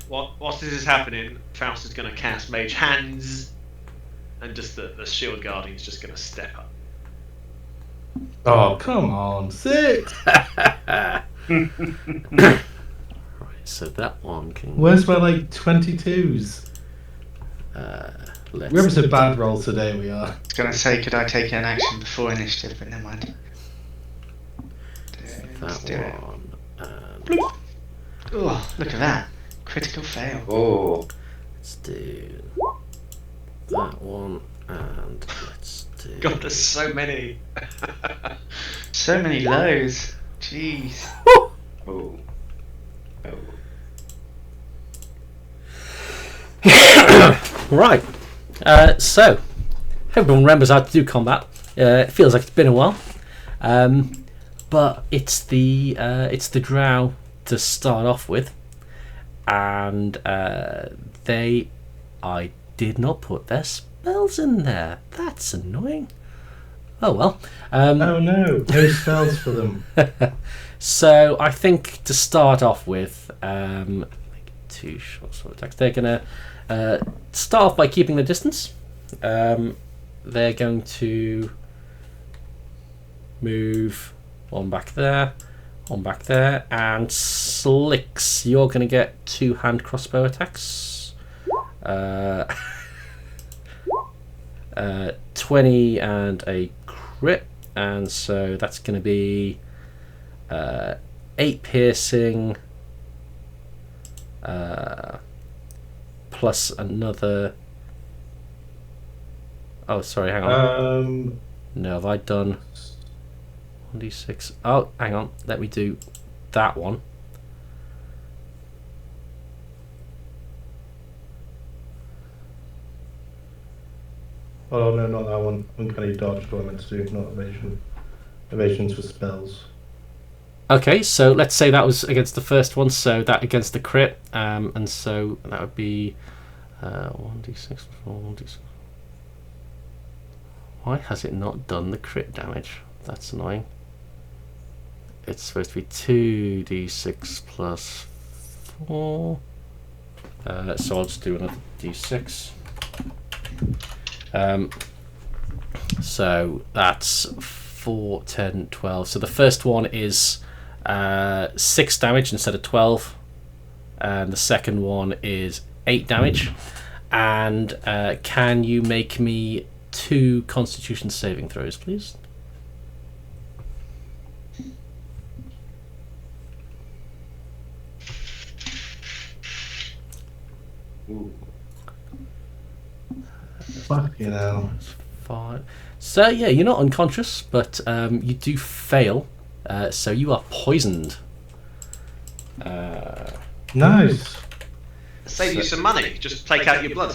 whilst this is happening, Faust is going to cast Mage Hands, and just the Shield Guardian's just going to step up. Oh, come on. 6! Right, so that one can. Where's my, 22s? Let's We're having some bad rolls today, we are. I was going to say, could I take an action before initiative, but never mind. Let's that do it. one. And Oh, look at that. Critical fail. Oh, let's do that one. And let's do. God, there's so many. So many lows. Jeez. oh, oh. Right. So, everyone remembers how to do combat. It feels like it's been a while, but it's the drow to start off with, and I did not put their spells in there. That's annoying. Oh well. Oh no, no spells for them. So I think to start off with, make 2 short sword attacks. They're gonna start off by keeping the distance. They're going to move one back there, and Slicks, you're going to get 2 hand crossbow attacks. 20 and a crit, and so that's going to be 8 piercing, plus another. Oh, sorry, hang on. No, have I done 1d6? Oh, hang on. Let me do that one. Oh no, not that one. Uncanny dodge, what I meant to do, not evasion. Evasion's for spells. Okay, so let's say that was against the first one, so that against the crit, and so that would be 1d6 for 1d6. Why has it not done the crit damage? That's annoying. It's supposed to be 2d6 plus 4. So I'll just do another d6. So that's 4, 10, 12. So the first one is 6 damage instead of 12. And the second one is 8 damage. And can you make me 2 Constitution saving throws, please? Ooh. Fucking hell. 5. So yeah, you're not unconscious, but you do fail. So you are poisoned. Nice. Save you some money. Just take out your blood.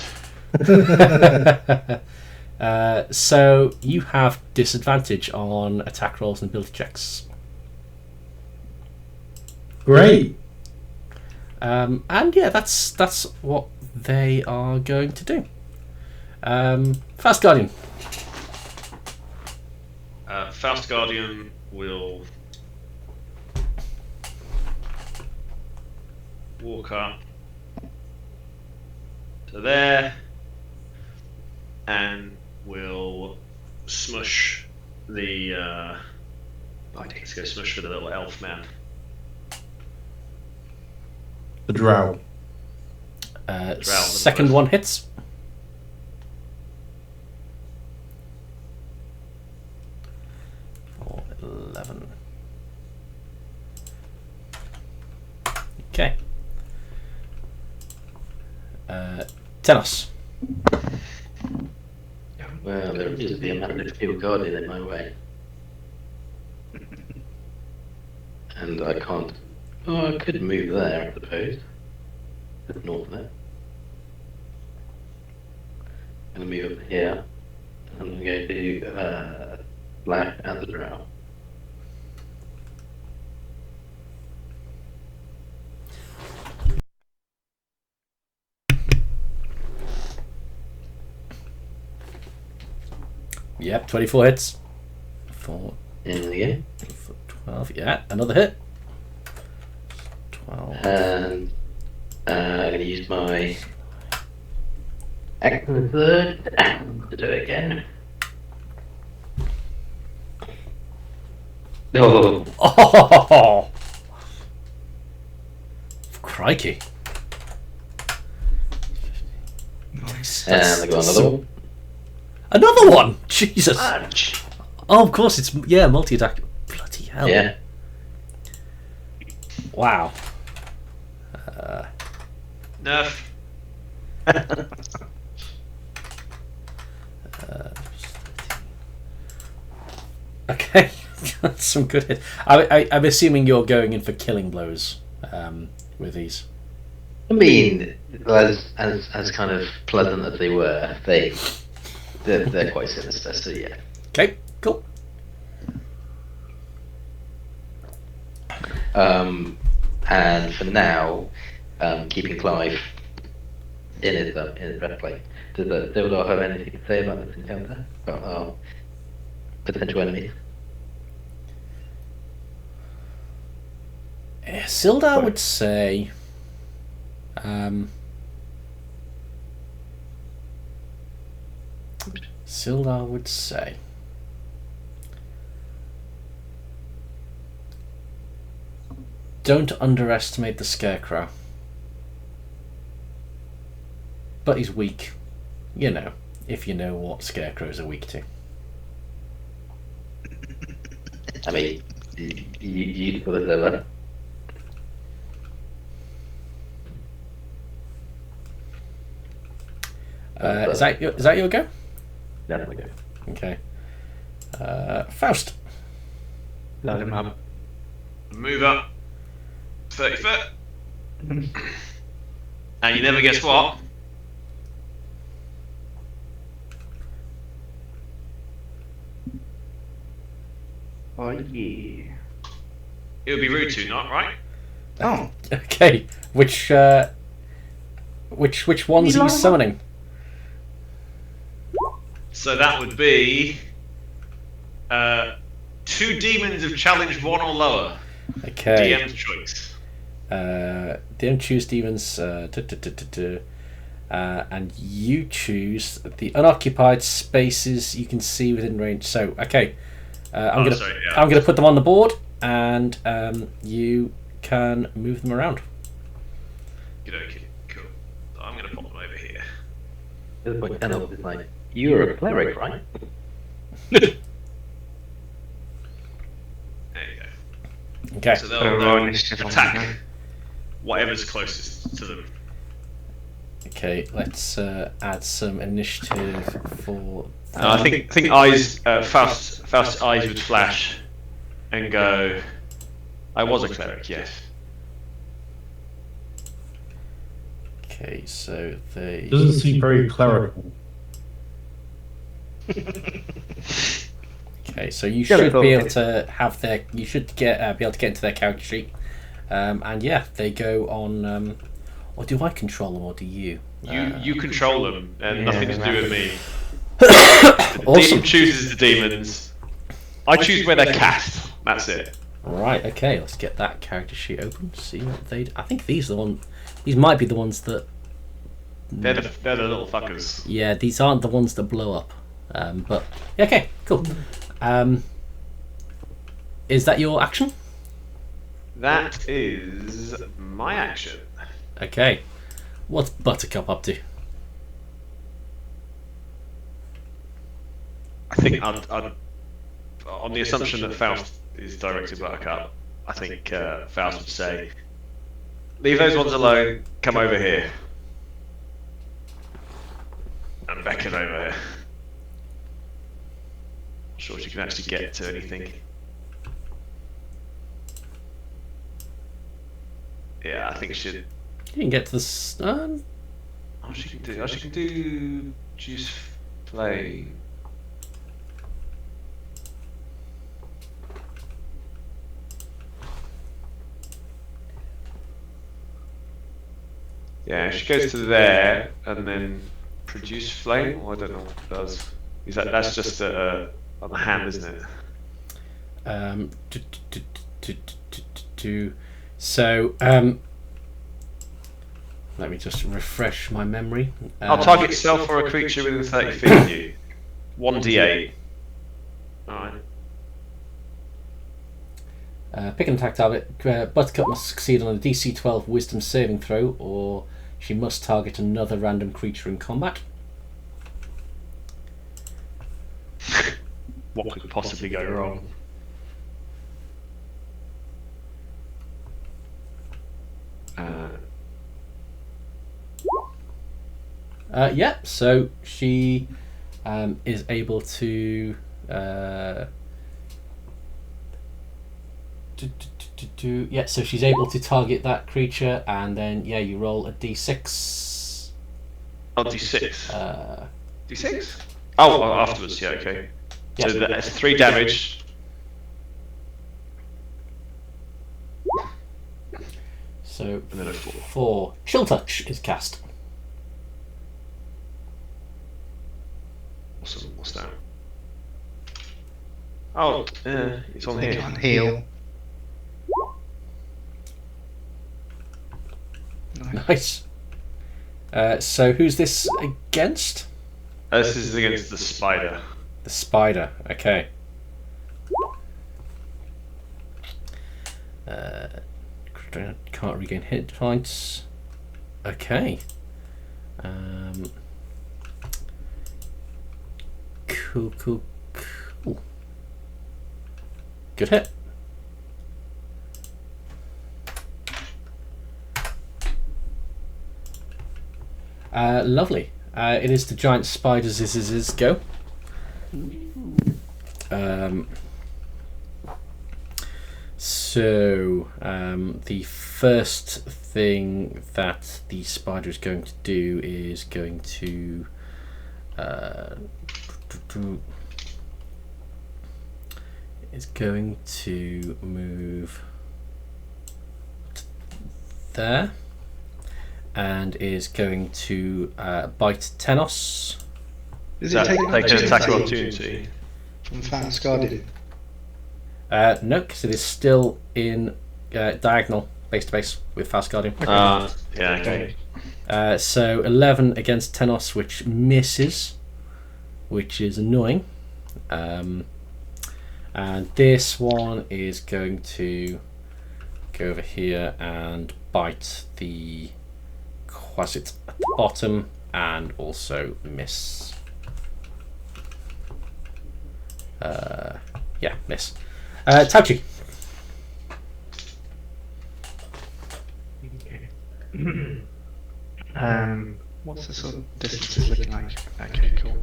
So you have disadvantage on attack rolls and ability checks. Great. And yeah, that's what they are going to do. Fast Guardian. Faust Guardian will walk up to there and will smush the let's go smush for the little elf man. The drow. Second one hits. For 11. Okay. Tenos. Well, there appears to be a massive field guardian in my way. And I can't. Oh, I could move there, I suppose. Just north of there. I'm going to move up here. I'm going to go to Black and the Drow. Yep, 24 hits. 4, In the game. 12. Yeah, another hit. 12. And I'm going to use my excellent third to do it again. Oh, Oh, crikey! Nice. and I got another one. Another one. Jesus. Punch. Oh, of course it's multi-attack. Bloody hell! Yeah. Wow. Nerf. Okay, that's some good hit. I'm assuming you're going in for killing blows with these. I mean, as kind of pleasant as they were, they're quite sinister. So yeah. Okay, cool. And for now, keeping Clive in his breastplate. Does Theodore have anything to say about this encounter? About our potential enemies? Sildar would say. Sildar would say. Don't underestimate the Scarecrow. But he's weak. You know, if you know what Scarecrows are weak to. I mean, you put it over. Is that your go? Definitely go. Okay. Faust. Load him up. Move up 30 foot. And you never guess what? Oh yeah. It would be rude to, not right? Oh. Okay. Which ones are you summoning? So that would be 2 demons of challenge 1 or lower. Okay. DM's choice. DM choose demons, and you choose the unoccupied spaces you can see within range. So, okay, I'm gonna put them on the board, and you can move them around. Okay, cool. So I'm gonna pop them over here. At this point, Tenor is like, you're a cleric, right? There you go. Okay. So Roll they'll initiative on attack that. whatever's closest to them. Okay. Let's add some initiative for. I think eyes Faust's eyes would flash and go, I was a cleric, yes. Okay, so they. Doesn't seem very clerical. Okay, so you should be able to have their. You should be able to get into their character sheet, and yeah, they go on. Or do I control them, or do you? You control them, and nothing to do with me. Awesome. DM chooses the demons. I choose where they're cast. That's it. Right. Okay. Let's get that character sheet open. See what they. I think these are the one. These might be the ones that. They're the little fuckers. Yeah, these aren't the ones that blow up. But okay, cool. Is that your action? That is my action. Okay. What's Buttercup up to? I think I'd, on the assumption that Faust is directed Buttercup, I think Faust would say, leave those ones alone, come over here. And beckon over here. Not sure she can actually get to anything. Yeah, I think she'd. You can get to the stun. Oh, she can do juice flame. Yeah, she goes to there and then produce flame. Or I don't know what it does. Is that's just on the hand, isn't it? So Let me just refresh my memory. I'll target self or a creature within 30 feet of you. 1d8. Alright. Pick an attack target. Buttercup must succeed on a DC 12 Wisdom saving throw, or she must target another random creature in combat. What could possibly go wrong? Yeah, so she is able to yeah, so she's able to target that creature, and then you roll a d6. Oh, d6. D6? Oh, afterwards. Yeah, okay. Yeah. So that's 3 damage. So And then a 4. 4. Chill Touch is cast. What's that? Oh, it's on They here. can't heal. Nice. So who's this against? This is against the spider. The spider. Okay. Can't regain hit points. Okay. Cool. Good hit. Lovely. It is the giant spider's go. So the first thing that the spider is going to do is going to move there, and is going to bite Tenos. Does That it take an attack of opportunity opportunity. from Fast Guardian? No, because it is still in diagonal, base to base with Fast Guardian. Yeah, okay. So 11 against Tenos, which misses, which is annoying. And this one is going to go over here and bite the Quasit at the bottom, and also miss. Miss. Tauchi. What's the sort of distances looking like? Okay, cool.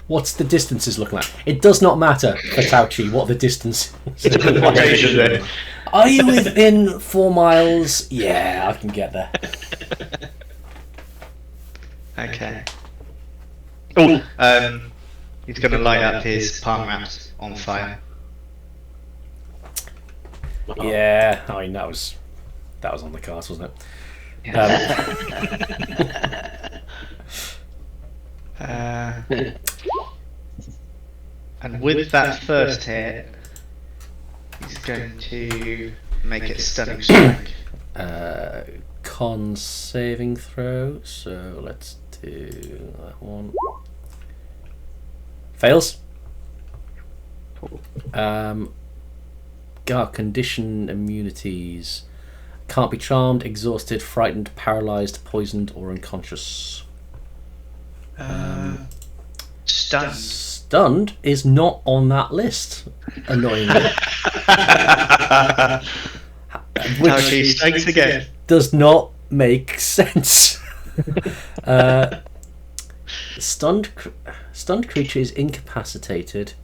What's the distances looking like? It does not matter for Tauchi what the distance is. Are you within 4 miles? Yeah, I can get there. Okay. He's going to light up his palm wraps on fire. Yeah, I mean that was on the cards, wasn't it? And with that first hit, he's going to make it a stunning strike. Con saving throw. So let's do that one. Fails. Condition immunities. Can't be charmed, exhausted, frightened, paralysed, poisoned, or unconscious. Stunned. Stunned is not on that list, annoyingly. Which strikes again. Does not make sense. Stunned creature is incapacitated.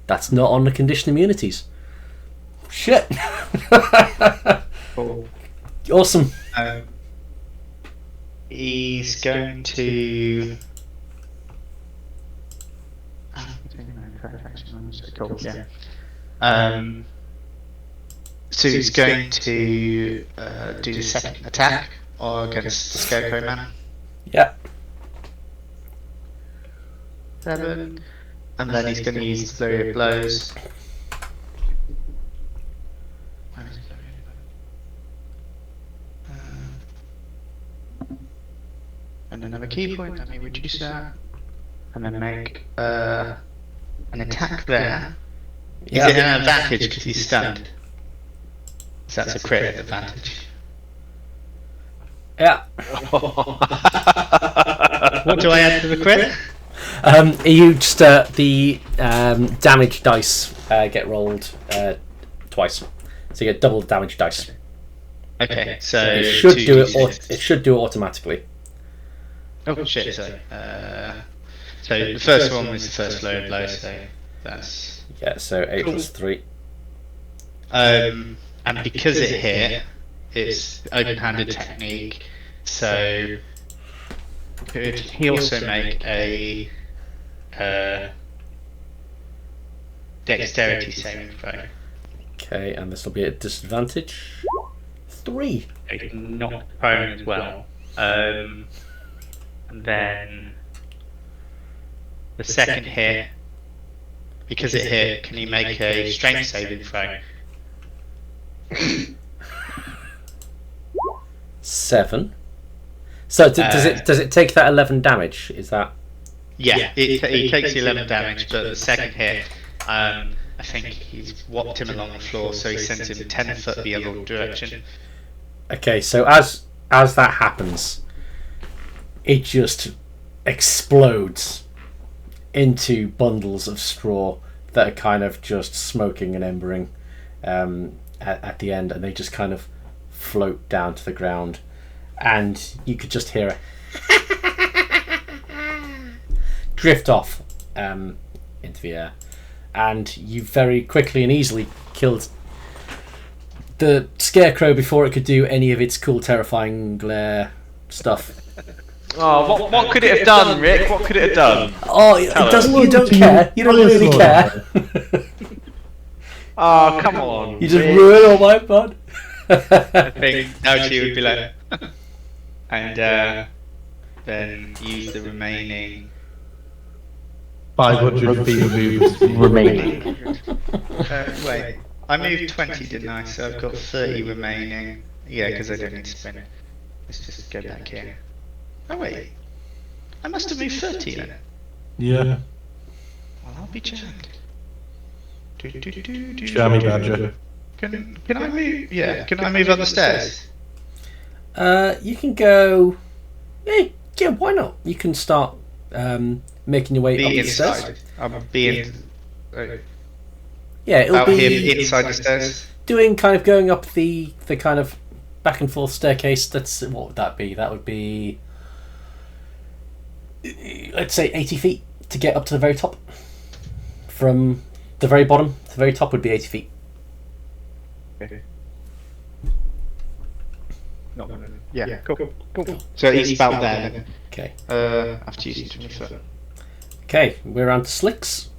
That's not on the condition immunities. Shit. Cool. Awesome. He's going to. Cool. Yeah. So he's going to do the second attack against the Scarecrow Man. Yeah. 7. And then he's going to use the flurry of blows. another key point. Let me reduce that, and then make an attack there. Yeah. Is it an advantage because he's stunned? So that's a crit advantage. Yeah. What do I add to the crit? You just the damage dice get rolled twice, so you get double damage dice. Okay, so It should do it. 2d6. It should do it automatically. Oh shit! Sorry. So the first one was the first low blow. So that's Yeah. So 8 plus 3. and because it hit, it's open-handed technique. So could he also make a dexterity saving throw? Okay, and this will be at disadvantage. 3. Knock prone as well. And then the second hit, because it hit, can you make a strength saving throw? 7. So does it take that 11 damage? Is that? Yeah, it takes the 11 damage, but the second hit, I think he's whopped him along the floor, so he sends him 10 foot the other direction. Okay, so as that happens, it just explodes into bundles of straw that are kind of just smoking and embering at the end, and they just kind of float down to the ground, and you could just hear a drift off into the air, and you very quickly and easily killed the scarecrow before it could do any of its cool, terrifying glare stuff. Oh, what could it have done, Rick? What could it have done? Oh, it doesn't. You don't care. You don't really care. Oh, come on. You just Rick. ruin all my fun. I think Naochi would be like, and then use the remaining. 500 feet of movement remaining. Wait, I moved 20, didn't I? So I've got 30 remaining. Yeah, because I don't need to spend it. Let's just go back here. Oh wait, I must have moved 30 then. Yeah. Well, I'll be jammed. Jammy Badger. Can I move? Yeah, can I move up the stairs? You can go. Yeah, why not? You can start making your way up Be the stairs. inside. I'll be in. Yeah, it'll Out be here inside the stairs. doing kind of going up the kind of back and forth staircase. That's what would that be? That would be, let's say, 80 feet to get up to the very top. From the very bottom to the very top would be 80 feet. Okay. Yeah, cool. So he's about there then. Okay. After using 20 foot. Okay, we're on to Slicks.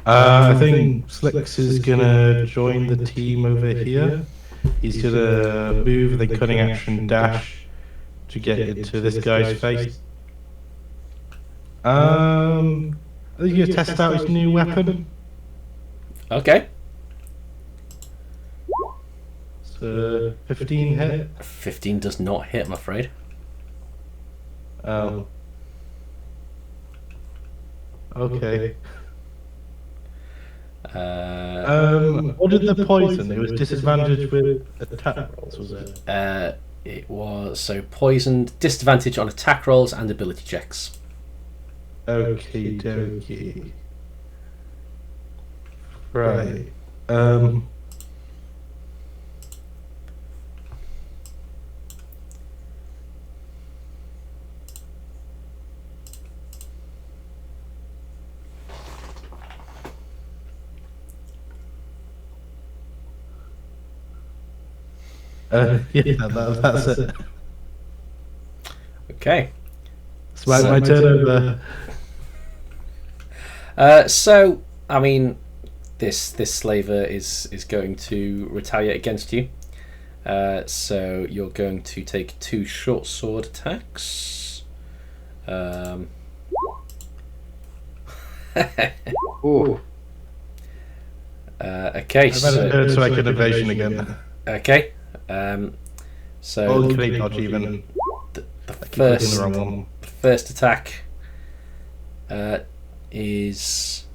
I think Slicks is gonna join the team over here. He's gonna move the cunning action dash to get into this guy's face. I think he's gonna test out his new weapon. Okay. So 15 hit. 15 does not hit, I'm afraid. Oh. Okay. What did the poison? It was disadvantage with attack rolls, was it? It was so poisoned, disadvantage on attack rolls and ability checks. Okie dokie. Right. Yeah, that's it. Okay. It's my turn over. So, I mean, this slaver is going to retaliate against you. So you're going to take 2 short sword attacks. Ooh. Okay. I've had a turn so I can evasion again. Okay. So Oh, can he dodge even? the Clicking the wrong one. first attack is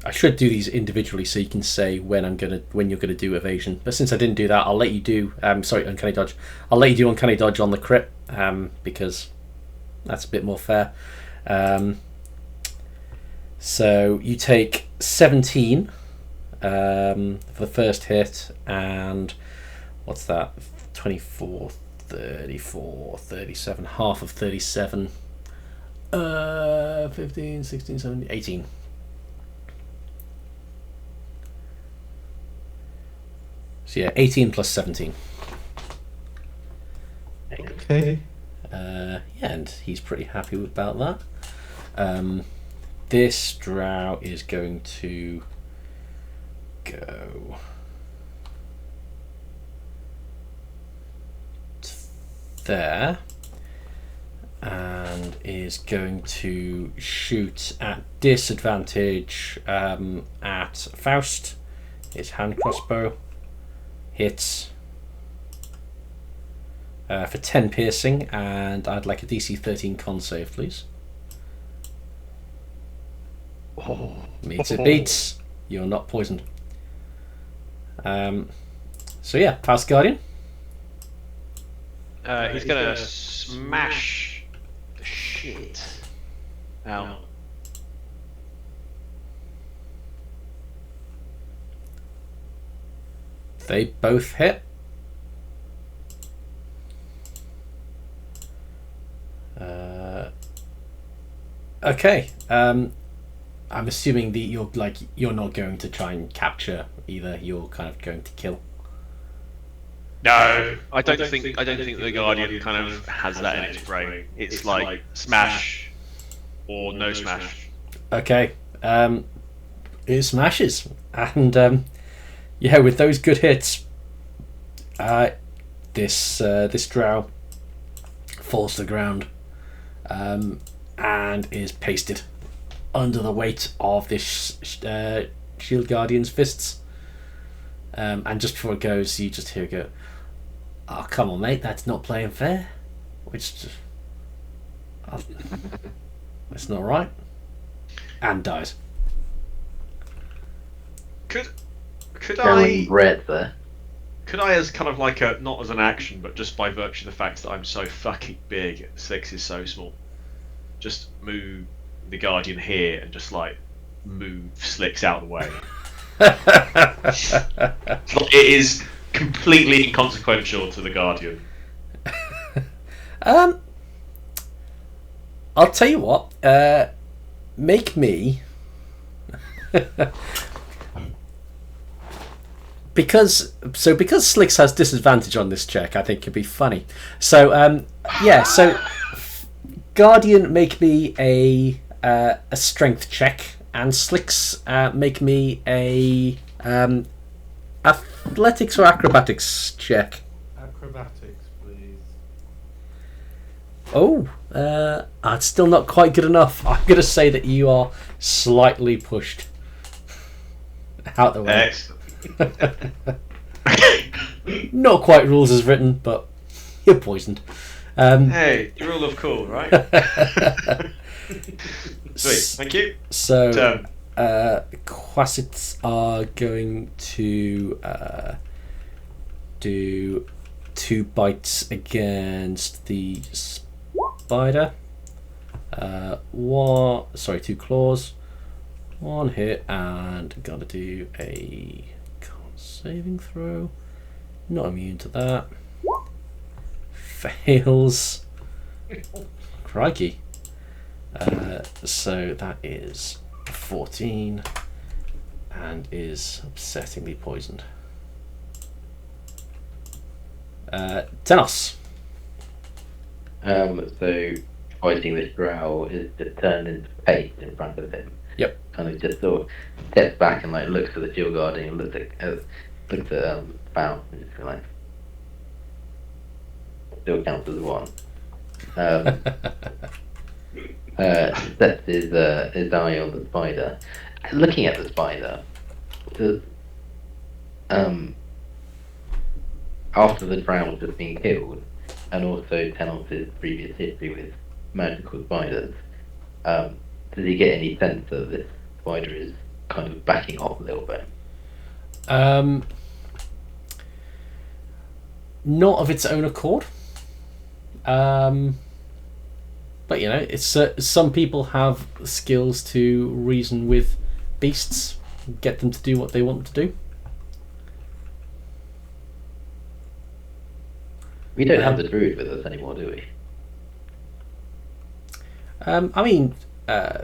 I should do these individually so you can say when you're gonna do evasion. But since I didn't do that, I'll let you do uncanny dodge. I'll let you do uncanny dodge on the crit because that's a bit more fair. So you take 17 for the first hit, and what's that? 24, 34, 37, half of 37. 15, 16, 17, 18. So yeah, 18 plus 17. Okay. Yeah, and he's pretty happy about that. This drow is going to go there and is going to shoot at disadvantage at Faust. His hand crossbow hits for 10 piercing, and I'd like a DC 13 con save, please. Meets it beats. You're not poisoned. So yeah, Faust Guardian. He's gonna smash the shit out. They both hit. Okay. I'm assuming that you're not going to try and capture either. You're kind of going to kill. No, I don't think the Guardian kind of has that in its brain. It's like smash or no smash. Okay. It smashes, and yeah, with those good hits, this drow falls to the ground, and is pasted under the weight of this Shield Guardian's fists. And just before it goes, you just hear it go, "Oh, come on, mate, that's not playing fair." Which it's not right. And dies. Could Going I red there. could I as kind of like a not as an action, but just by virtue of the fact that I'm so fucking big, Six is so small, just move the Guardian here and just like move Slicks out of the way. It is completely inconsequential to the Guardian. I'll tell you what. Make me because Slicks has disadvantage on this check. I think it'd be funny. So yeah. So Guardian, make me a strength check, and Slicks make me a athletics or acrobatics check. Acrobatics, please. Oh, it's still not quite good enough. I'm going to say that you are slightly pushed out the way. Excellent. Not quite rules as written, but you're poisoned. Hey, the rule of cool, right? Sweet, thank you. So, Turn. Quasits are going to do 2 bites against the spider. 2 claws. 1 hit, and gotta do a con saving throw. Not immune to that. Fails. Crikey. So that is 14 and is upsettingly poisoned. Tenos. So fighting this drow is just turned into paste in front of him. Yep. Kind of just sort of steps back and like looks at the Shield Guardian and looks at Foul and just like still counts as one. Sets his eye on the spider. Looking at the spider, does after the drow has been killed, and also Tenos's previous history with magical spiders, does he get any sense that this spider is kind of backing off a little bit? Not of its own accord. But it's some people have skills to reason with beasts, get them to do what they want to do. We don't have the druid with us anymore, do we? I mean,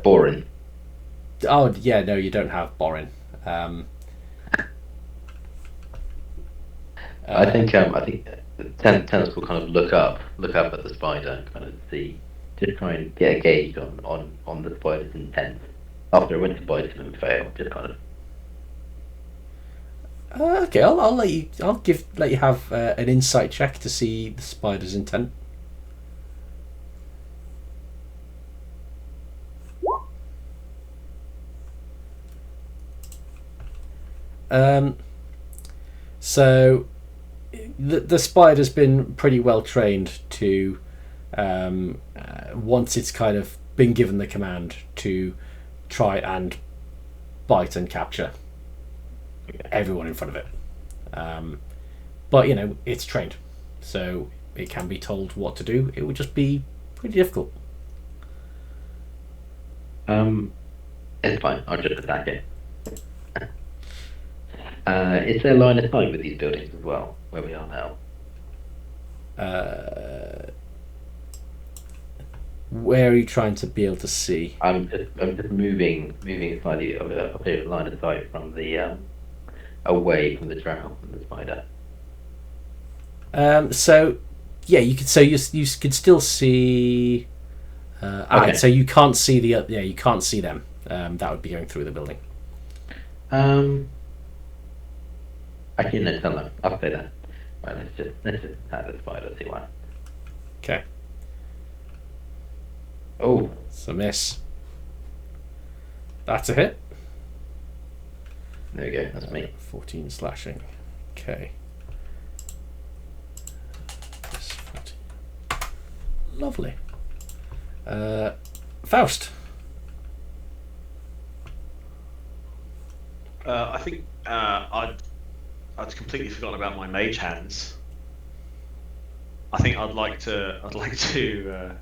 Boring. oh yeah, no, you don't have Borin. I think Tennis will kind of look up at the spider and kind of see, just try and get a gauge on the spider's intent after a winter spiderman fail. Just kind of. Okay, I'll let you. Let you have an insight check to see the spider's intent. So the spider's been pretty well trained to, once it's kind of been given the command to try and bite and capture everyone in front of it. But it's trained, so it can be told what to do. It would just be pretty difficult. It's fine. I'll just attack it. Is there line of sight with these buildings as well, where we are now? Where are you trying to be able to see? I'm just moving slightly of a line of sight from the away from the drow and the spider. So yeah, you could say you could still see. Okay. So you can't see you can't see them. That would be going through the building. Actually, no, tell them. I'll say that. Right, let's just attack the spider. See what. Okay. Oh, It's a miss. That's a hit. there we go. That's me. 14 slashing. Okay. Plus 14. Lovely. Faust. I think I'd completely forgotten about my mage hands. I think I'd like to.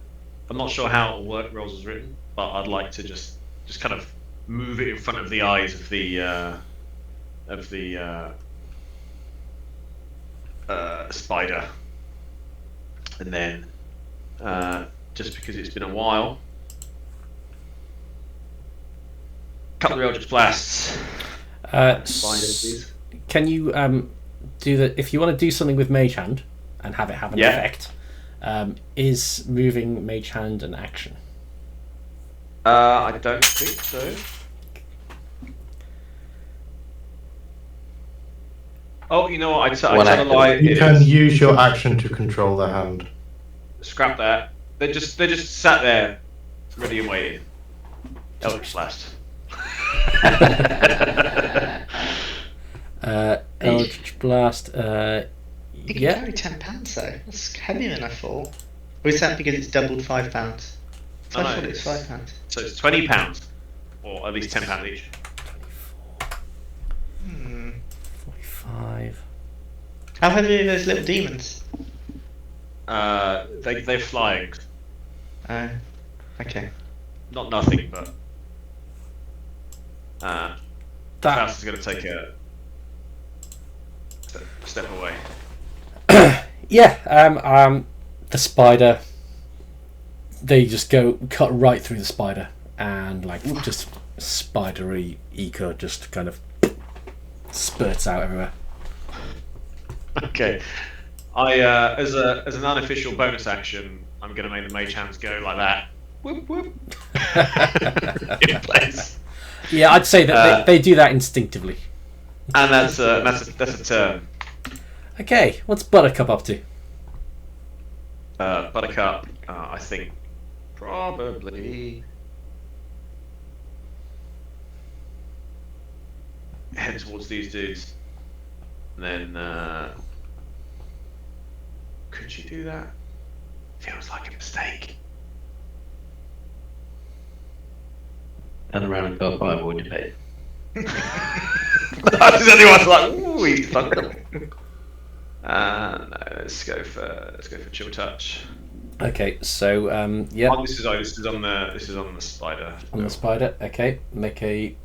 I'm not sure how work rolls was written, but I'd like to just kind of move it in front of the eyes of the spider, and then just because it's been a while, couple of Eldritch blasts. Spider, please. Can you do that if you want to do something with Mage Hand and have it have an effect? Is moving Mage Hand an action? I don't think so. Oh, you know what? I tell a lie. You can use your action to control the hand. Scrap that. They just sat there, ready and waiting. Eldritch blast. Eldritch Blast. You can carry £10 though. That's heavier than I thought. Or is that because it's doubled £5? I thought it was £5. So it's £20, or at least £10 each. 45. How heavy are those little demons? They're flying. Oh, okay. Not nothing, but Faust is going to take a step away. Yeah. The spider. They just cut right through the spider, and just spidery ichor just kind of spurts out everywhere. Okay. I as an unofficial bonus action, I'm going to make the mage hands go like that. Whoop whoop. In place. Yeah, I'd say that they do that instinctively. And that's a turn. Okay, what's Buttercup up to? Buttercup, I think probably head towards these dudes, and then Could you do that? Feels like a mistake. Turn around and go fireball in your face. That's anyone's like, ooh, he's fucked up. No, let's go for chill touch. Okay, so yeah, Oh, this is on the spider. on the spider. Okay, make a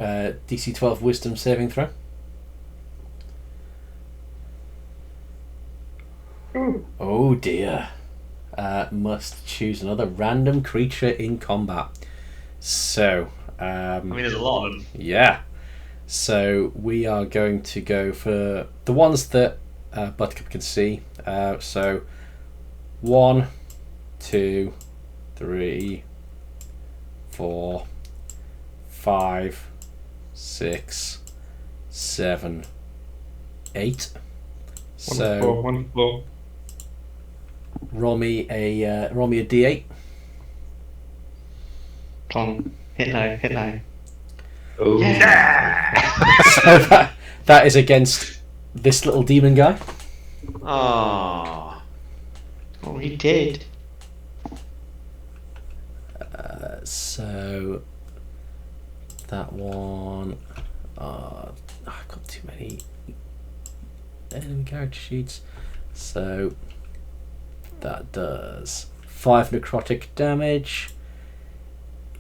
DC 12 Wisdom saving throw. Oh dear. Must choose another random creature in combat. So, I mean, there's a lot of them. yeah. So we are going to go for the ones that Buttercup can see. So 1, 2, 3, 4, 5, 6, 7, 8. So Wonderful. roll me a D8. Come on, hit low. Oh, So that is against this little demon guy. Oh. Oh, he did. So that one. I've got too many enemy character sheets. So that does 5 necrotic damage.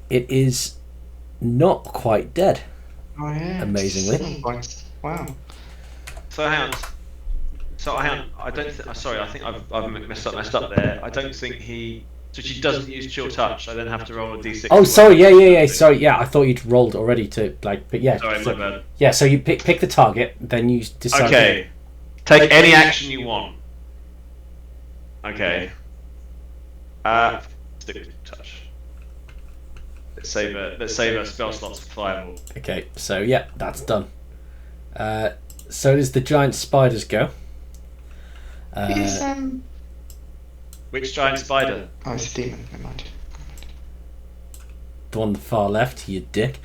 It is not quite dead. Oh yeah. Amazingly. 7 points. Wow. So hang on. I don't. Sorry, I think I've messed up there. I don't think he. So she doesn't use chill touch. I then have to roll a d6. Oh, sorry. Yeah. Sorry. Yeah, I thought you'd rolled already to like. But yeah. Sorry, so, my bad. yeah. So you pick the target, then you decide. Okay. Take any action you want. Okay. Stick with touch. Let's save our spell slots for fireball. Okay. So yeah, that's done. So it is the giant spiders go. Is Which giant spider? Oh, it's a demon. Never mind. The one on the far left, you dick.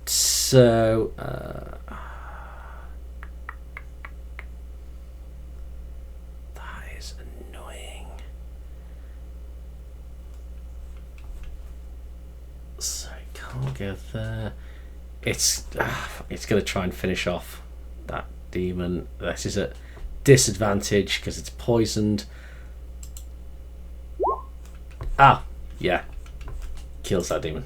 So that is annoying. So I can't go there. It's going to try and finish off that demon. This is at disadvantage because it's poisoned. Ah, yeah. Kills that demon.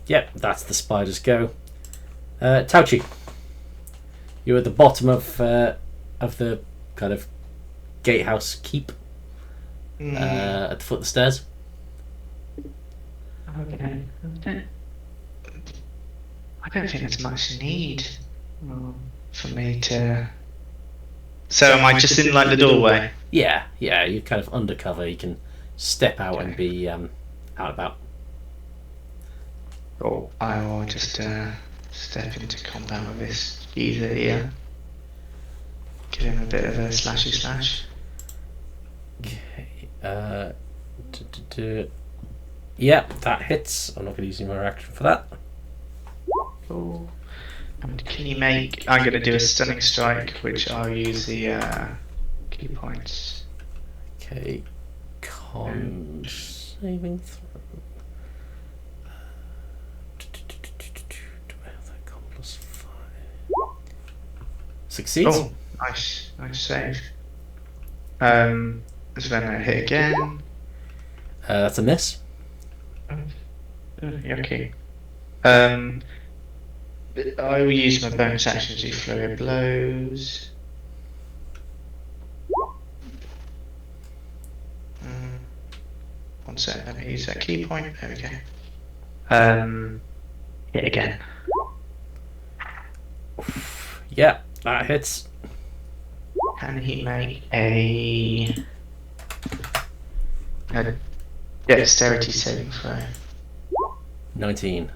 Yep, that's the spider's go. Tauchi, you're at the bottom of the kind of gatehouse keep at the foot of the stairs. Okay. I don't think there's much need for me to. So am I just in like the doorway? Yeah, you're kind of undercover. You can step out and be out about. Or I will just step into combat with this geezer here. Give him a bit of a slashy slash. Okay. Yeah, that hits. I'm not going to use any more action for that. Cool. And can you make? I'm going to do a stunning strike, which I'll use the key points. Okay. Con saving throw. Do I have that con plus 5? Succeeds. Oh, nice save. So then I hit again. That's a miss. Okay. I will use my bonus action to do flurry of blows. One sec, let me use that key point. There we go. Hit again. Yeah, that hits. Can he make a dexterity saving throw? 19.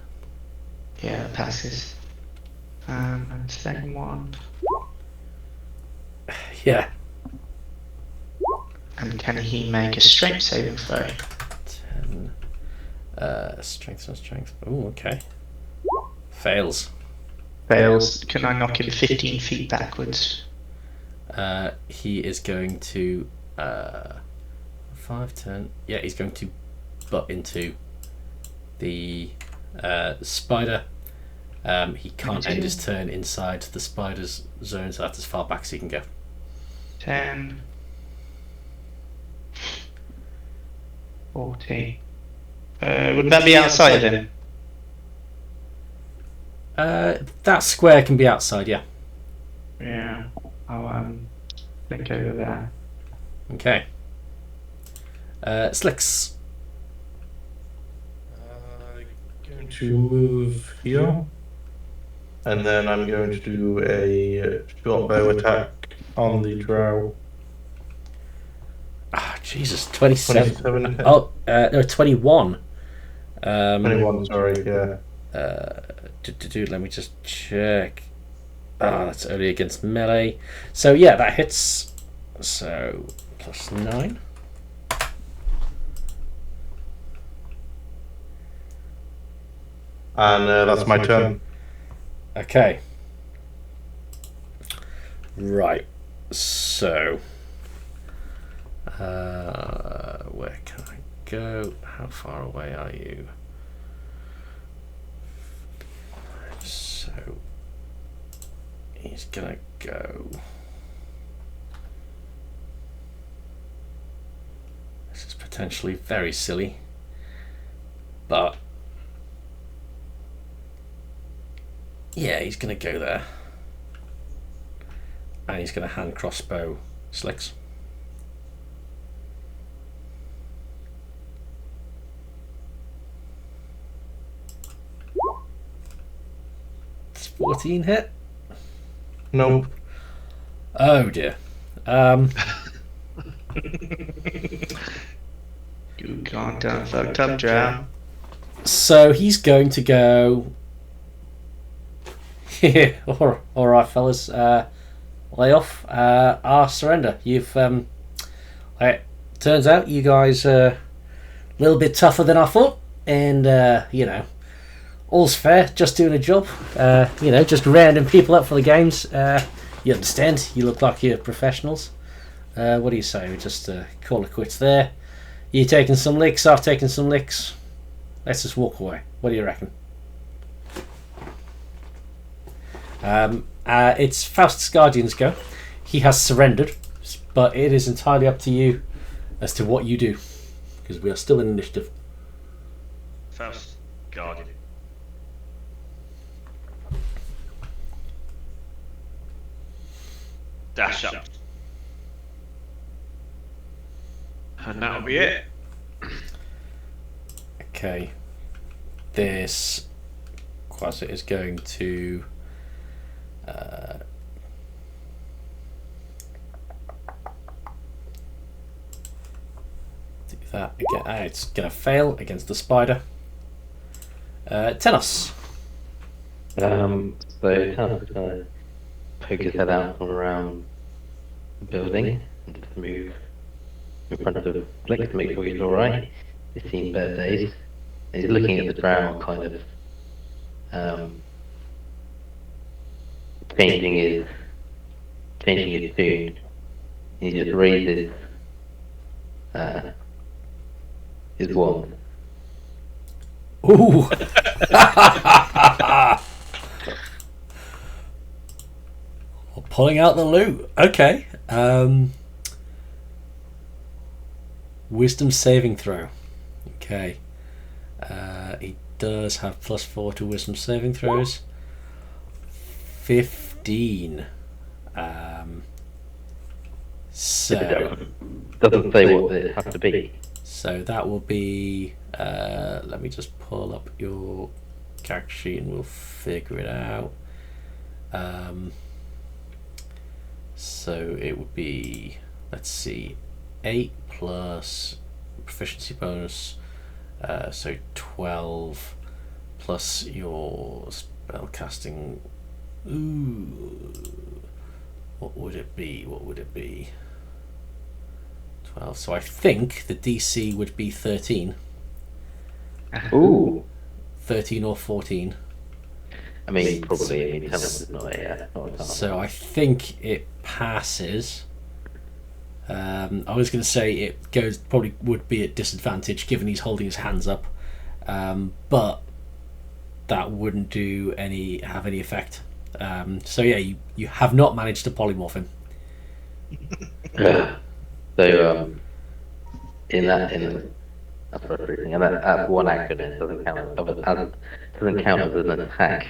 Yeah, that passes. And the second one. Yeah. And can he make a strength saving throw? 10. Strength. Oh, okay. Fails. Fails. Can I knock him 15 feet backwards? He is going to 5, 10. Yeah, he's going to butt into the spider. He can't end his turn inside the spider's zone, so that's as far back as he can go. 10, 40. Would that be outside of him? That square can be outside, yeah. Yeah. I'll think over there. Okay. Slicks. Going to move here, and then I'm going to do a short bow attack on the drow. Ah, Jesus, 27. 27 hit. Oh, no, 21. 21, sorry, yeah. Let me just check. Ah, that's only against melee. So yeah, that hits. So plus 9. And that's my turn. Okay. Right. So where can I go? How far away are you? So he's gonna go. This is potentially very silly, but yeah, he's gonna go there, and he's gonna hand crossbow Slicks. It's 14 hit. Nope. Oh dear. You can't fucked up, drow. So he's going to go. All right, fellas. Lay off. Surrender. You've. It turns out you guys are a little bit tougher than I thought, and all's fair. Just doing a job. Just rounding people up for the games. You understand? You look like you're professionals. What do you say? We just call it quits there. You taking some licks? I've taken some licks. Let's just walk away. What do you reckon? It's Faust's Guardian's go. He has surrendered, but it is entirely up to you as to what you do, because we are still in initiative. Faust Guardian. Dash up. And that'll be it. Okay. This Quasar is going to do that again. It's going to fail against the spider. Tenos. So Tanner's gonna poke his head out from around the building and just move in front of the Flick to make sure he's alright. He's seen better days. And he's looking at the drow, kind of changing his tune. He just raises his wand. Ooh. Pulling out the loot. Okay. Wisdom saving throw. Okay. He does have +4 to wisdom saving throws. 15. So Doesn't say what it has to be. So that will be. Let me just pull up your character sheet and we'll figure it out. So it would be, let's see, 8 plus proficiency bonus, so 12 plus your spell casting. Ooh, what would it be? 12. So I think the DC would be 13. Ooh. 13 or 14. I mean, probably. I mean, Tennis is not a task. So I think it passes. I was going to say it probably would be at disadvantage given he's holding his hands up, but that wouldn't have any effect. So yeah, you have not managed to polymorph him. So that's frustrating. And that's one action. It doesn't count as an attack.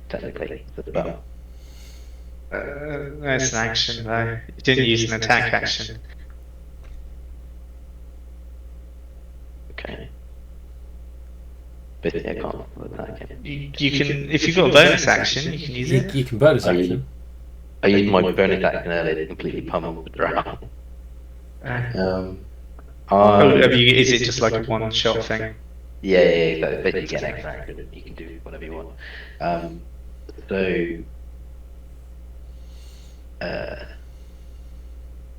Technically, it's about. That's an action though. You didn't use an attack action. Okay. But I can't attack him. You can, if you've got a bonus action, you can use it. You can bonus action. I used my bonus action earlier to completely pummel the drow. Is it just like a one-shot thing? Yeah, exactly. Basically, you get an extra action. You can do whatever you want.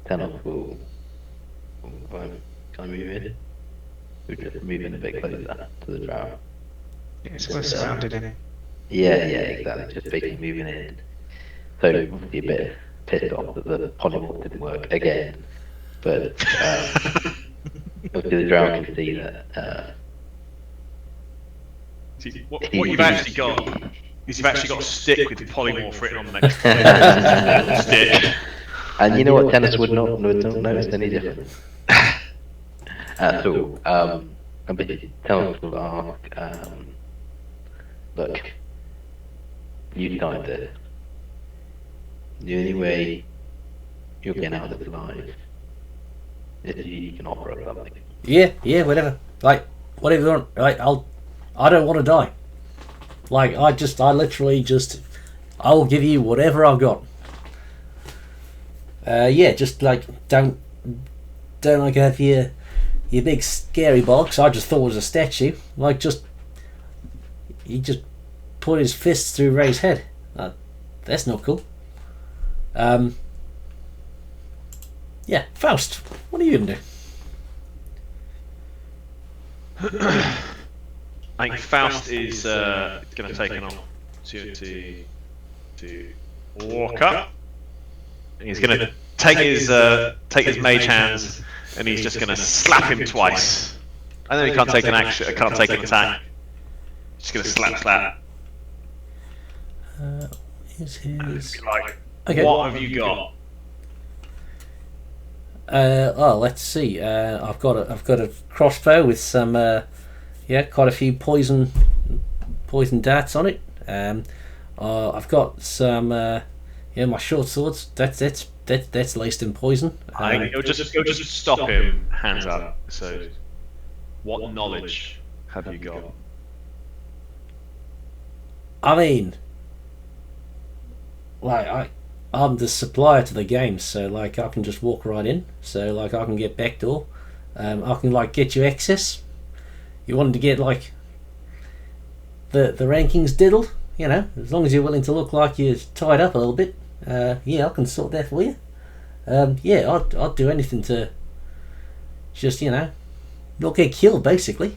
Tenor will. Can I move in? We'll just move in a bit closer to the drow. It's well surrounded in it. Yeah, exactly. Just basically moving in. So obviously a bit pissed off that the polymorph didn't work again, but obviously the drow can see that. See, what you've actually got is you've actually got a stick with polymorph written on the next stick. And you know what? Tennis would not notice any difference at all. But Tennis will ask, look, you started this. The only way you'll get out of this alive is you can offer up something. Yeah, whatever. Like, whatever you want. Like, I don't want to die. Like, I'll give you whatever I've got. Just like don't like have your big scary box. I just thought it was a statue. Like he just put his fists through Ray's head. That's not cool. Faust, what are you gonna do? I think Faust is going to take an opportunity to walk up. And he's going to take his mage hands, and he's just going to slap him twice. I know he can't take an action. I can't take an attack. Just going to slap. Is his Like, okay? what have you got? Let's see. I've got a crossbow with some quite a few poison darts on it. I've got some my short swords. That's laced in poison. You'll just stop him. Hands up. So, what knowledge have you got? I mean, like I'm the supplier to the game, so like I can just walk right in. So like I can get backdoor. I can like get you access. You wanted to get like the rankings diddled, as long as you're willing to look like you're tied up a little bit. I can sort that for you. I'd do anything to just not get killed, basically.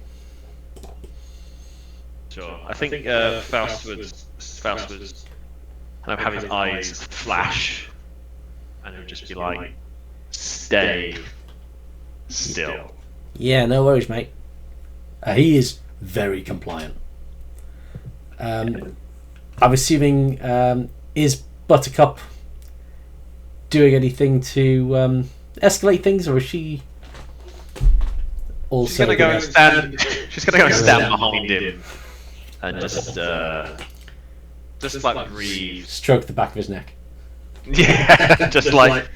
Sure. I think Faust would kind of have his eyes flash, and it would just be like, "Stay still." Yeah, no worries, mate. He is very compliant. I'm assuming is Buttercup doing anything to escalate things, or is she also? She's gonna go and stand. She's gonna go and stand behind him, and just like breathe. Stroke the back of his neck. Yeah, just like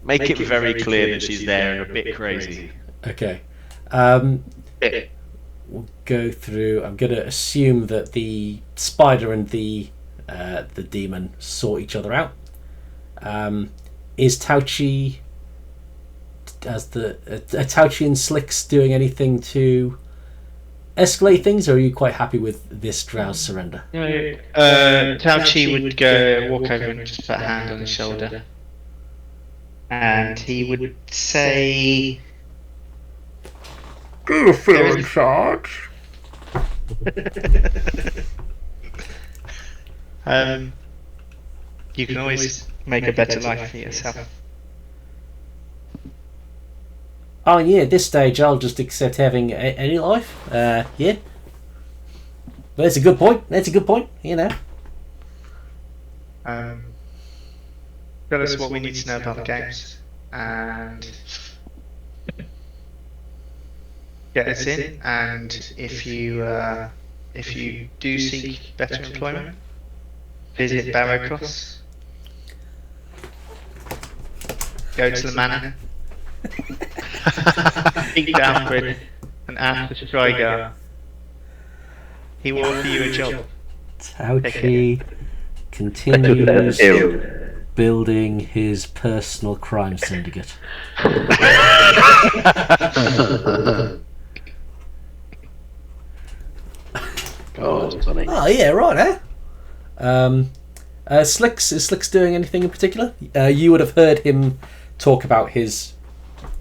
make it very clear that she's there and a bit crazy. Okay. We'll go through. I'm going to assume that the spider and the demon saw each other out. Is Tauchi, Tauchi and Slicks doing anything to escalate things, or are you quite happy with this drow's surrender? Tauchi would walk over and just put a hand on his shoulder, and he would say, "Do you feel in charge?" You can always make a better life for yourself. Oh yeah, at this stage I'll just accept having any life. Yeah. That's a good point. That's a good point, you know. Tell us what we need to know about the games, and get us in. And if you do seek better employment, visit Barrowcross. Go to the manor. Speak to Alfred and ask for Strigar. He will offer you a job. Tauchi continues building his personal crime syndicate. God, that's funny. Oh yeah, right, Slicks, is Slicks doing anything in particular? You would have heard him talk about his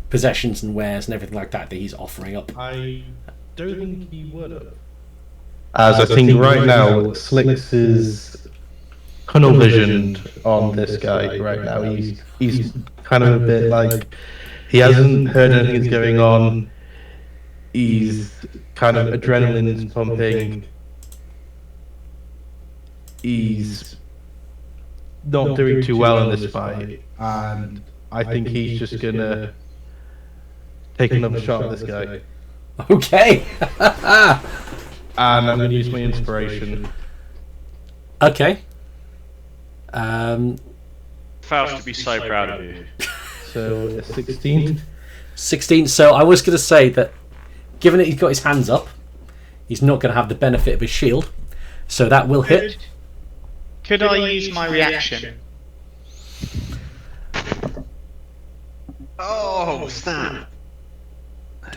possessions and wares and everything like that he's offering up. I don't think he would have. As I think right now, Slicks is tunnel visioned on this guy right now. He's kind of a bit like he hasn't heard anything's going on. He's kind of adrenaline's pumping. He's not doing too well in this fight, and I think he's just gonna take another shot at this guy. Okay. And I'm gonna use my inspiration. Okay. Faust to be so proud of you. So a 16. 16. So I was going to say that given that he's got his hands up, he's not going to have the benefit of his shield. So that will hit. Could I use my reaction? Oh, snap!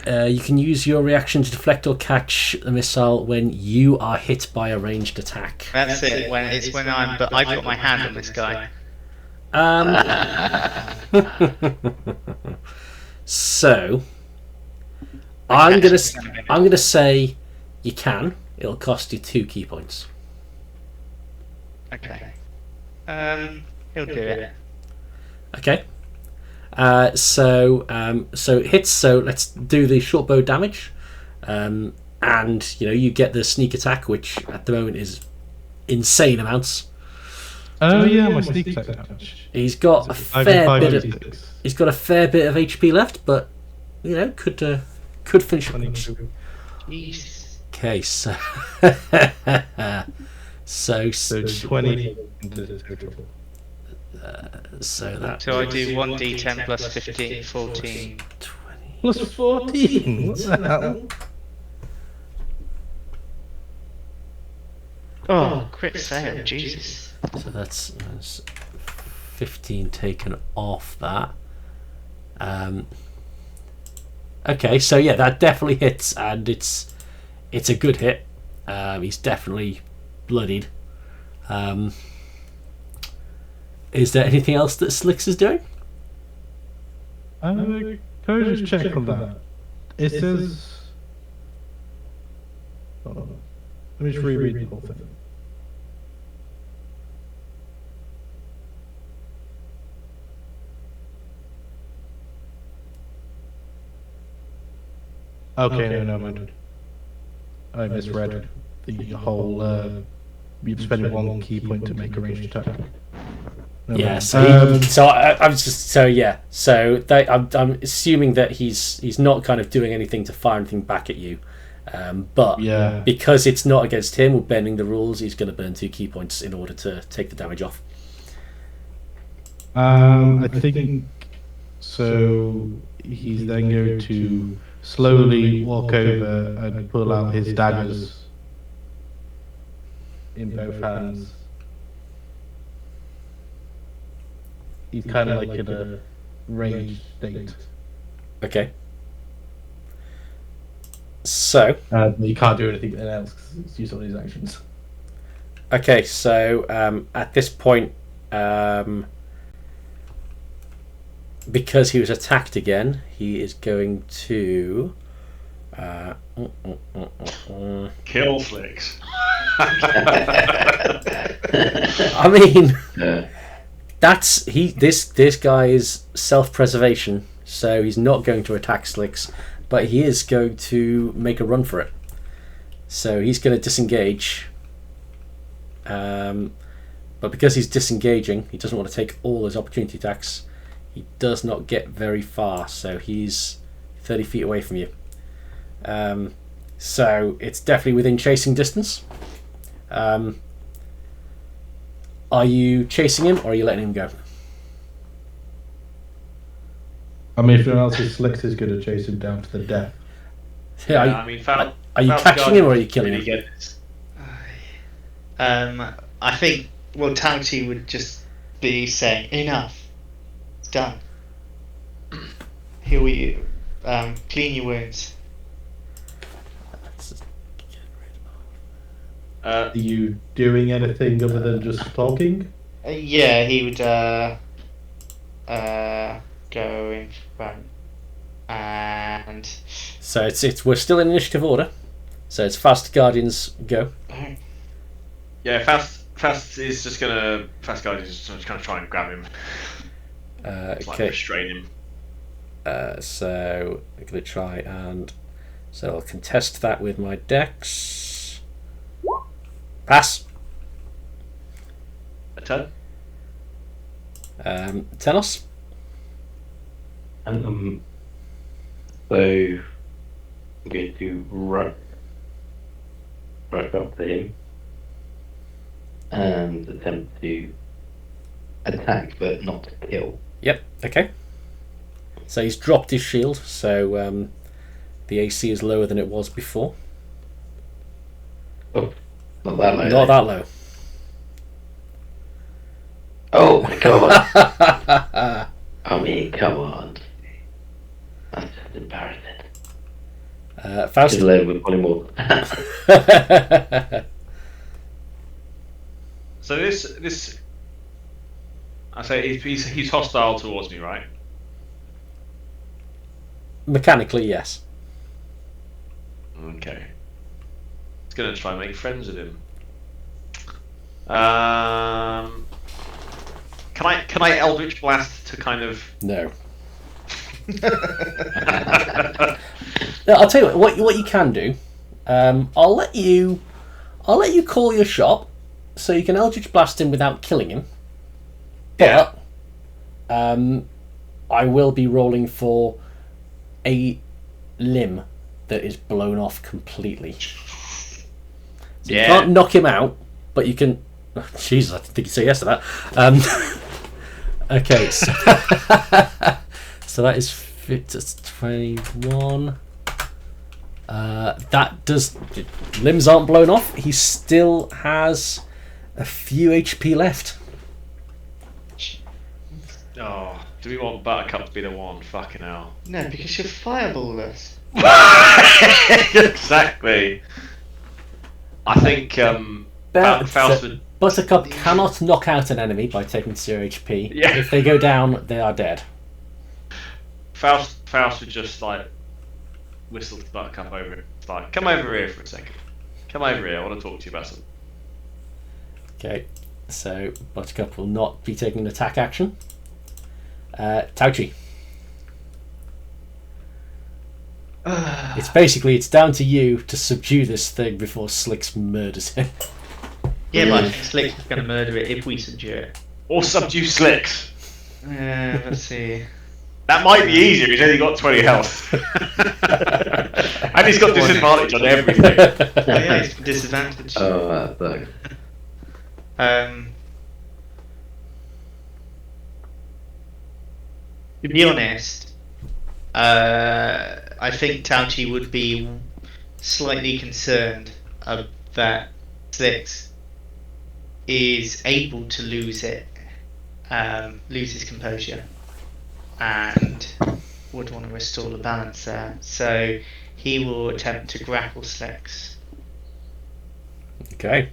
You can use your reaction to deflect or catch a missile when you are hit by a ranged attack. That's it. When I'm. But I've got my hand on this guy. So I'm gonna say you can. It'll cost you 2 key points. Okay. He'll do it. Okay. So it hits. So let's do the short bow damage, and you get the sneak attack, which at the moment is insane amounts. Oh yeah, my sneak attack damage. He's got a fair bit of HP left, but could finish. Jesus. Okay, so so 20 into total. So that. So I do 1d10 plus 15, 14. 20. Plus 14. What the hell? Oh, crit fail, Jesus. So that's 15 taken off that. Okay, so yeah, that definitely hits, and it's a good hit. He's definitely bloodied. Is there anything else that Slicks is doing? Can I just check on that? It says. Hold on. Let me just reread the whole thing. Okay, no, mind. I misread the whole. You've spent 1 key point to make a ranged attack. No, Yeah. mind. I'm assuming that he's not kind of doing anything to fire anything back at you, but Yeah. because it's not against him or bending the rules, he's going to burn 2 key points in order to take the damage off. I think so. He's then going to slowly walk over and pull out his daggers in both hands. He's kind of like in a rage state. Okay. So. You can't do anything else because it's used on his actions. Okay, so at this point, because he was attacked again, he is going to Kill Flicks. I mean, Yeah. this guy is self-preservation, so he's not going to attack Slicks, but he is going to make a run for it. So he's going to disengage. But because he's disengaging, he doesn't want to take all his opportunity attacks. He does not get very far, so he's 30 feet away from you. So it's definitely within chasing distance. Are you chasing him, or are you letting him go? I mean, if no one else is Slicks is going to chase him down to the death. Yeah, I mean, are you catching him, or are you killing him? him? I think, well, Tauchi would just be saying, enough. It's done. Heal you. Clean your wounds. Are you doing anything other than just talking? Yeah, he would go in front. And... So it's we're still in initiative order. So it's fast guardians go. Yeah, Fast is just gonna. Fast guy is just gonna try and grab him. Like Okay. restrain him. So I'm gonna try and I'll contest that with my dex. Pass. A turn. Tenos. So I'm going to rush up to him and attempt to attack, but not to kill. Yep. Okay. So he's dropped his shield, so the AC is lower than it was before. Oh, not that low. Not that low. Oh my god! I mean, come on. That's just embarrassing. Faust. Just let him polymorph. So this. I say he's hostile towards me, right? Mechanically, yes. Okay. He's gonna try and make friends with him. Can I Eldritch Blast to kind of? No. I'll tell you what you can do. I'll let you call your shot, so you can Eldritch Blast him without killing him. But I will be rolling for a limb that is blown off completely. So you can't knock him out, but you can. Oh, Jesus, I didn't think you'd say yes to that. Okay, so, so that is 21. That does. Limbs aren't blown off. He still has a few HP left. Oh, do we want Buttercup to be the one? Fucking hell. No, because you're fireballless. Exactly. I think Faust would. Buttercup cannot knock out an enemy by taking 0 HP. Yeah. If they go down, they are dead. Faust would just like whistle to Buttercup over it. It's like, come over here for a second. Come over here. I want to talk to you about something. Okay, so Buttercup will not be taking an attack action. Tauchi. It's down to you to subdue this thing before Slicks murders him. Yeah, but I think Slick's going to murder it if we subdue it. Or subdue Slicks. Let's see. That might be easier. He's only got 20 health. And he's got disadvantage on everything. Oh yeah, it's disadvantage. Oh, that To be honest, I think Tauchi would be slightly concerned that Slicks is able to lose his composure, and would want to restore the balance there. So he will attempt to grapple Slicks. Okay.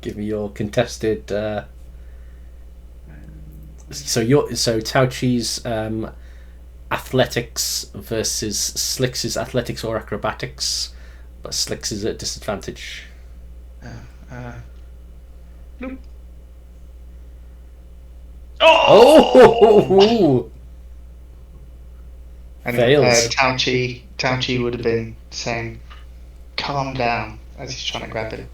Give me your contested. So Tauchi's athletics versus Slicks's athletics or acrobatics. but Slicks is at disadvantage. Nope. Oh! And Fails. Tauchi would have been saying, "Calm down," as he's trying to grab him.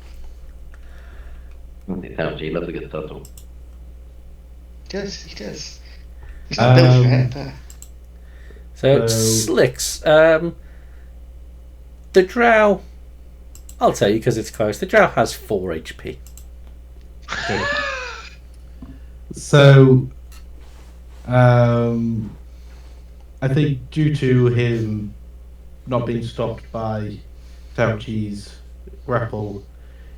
He loves a good tussle. He does. He's not built for it, but... So, Slicks, the drow, I'll tell you because it's close, the drow has 4 HP. So, I think due to him not being stopped by Tauchi's grapple,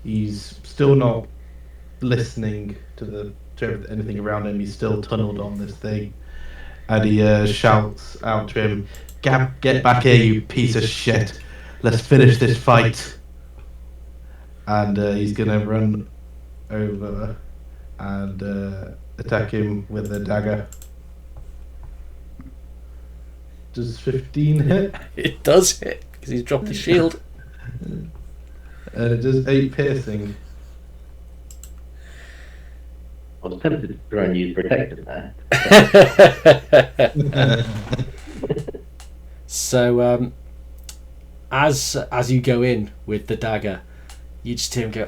he's still not listening to anything around him. He's still tunneled on this thing, and he shouts out to him, "Get back here, you piece of shit! Let's finish this fight!" And he's gonna run over and attack him with a dagger. Does 15 hit? It does hit because he's dropped his shield. And it does 8 piercing. I was tempted to try and use protection there. So, as you go in with the dagger, you just hear him go,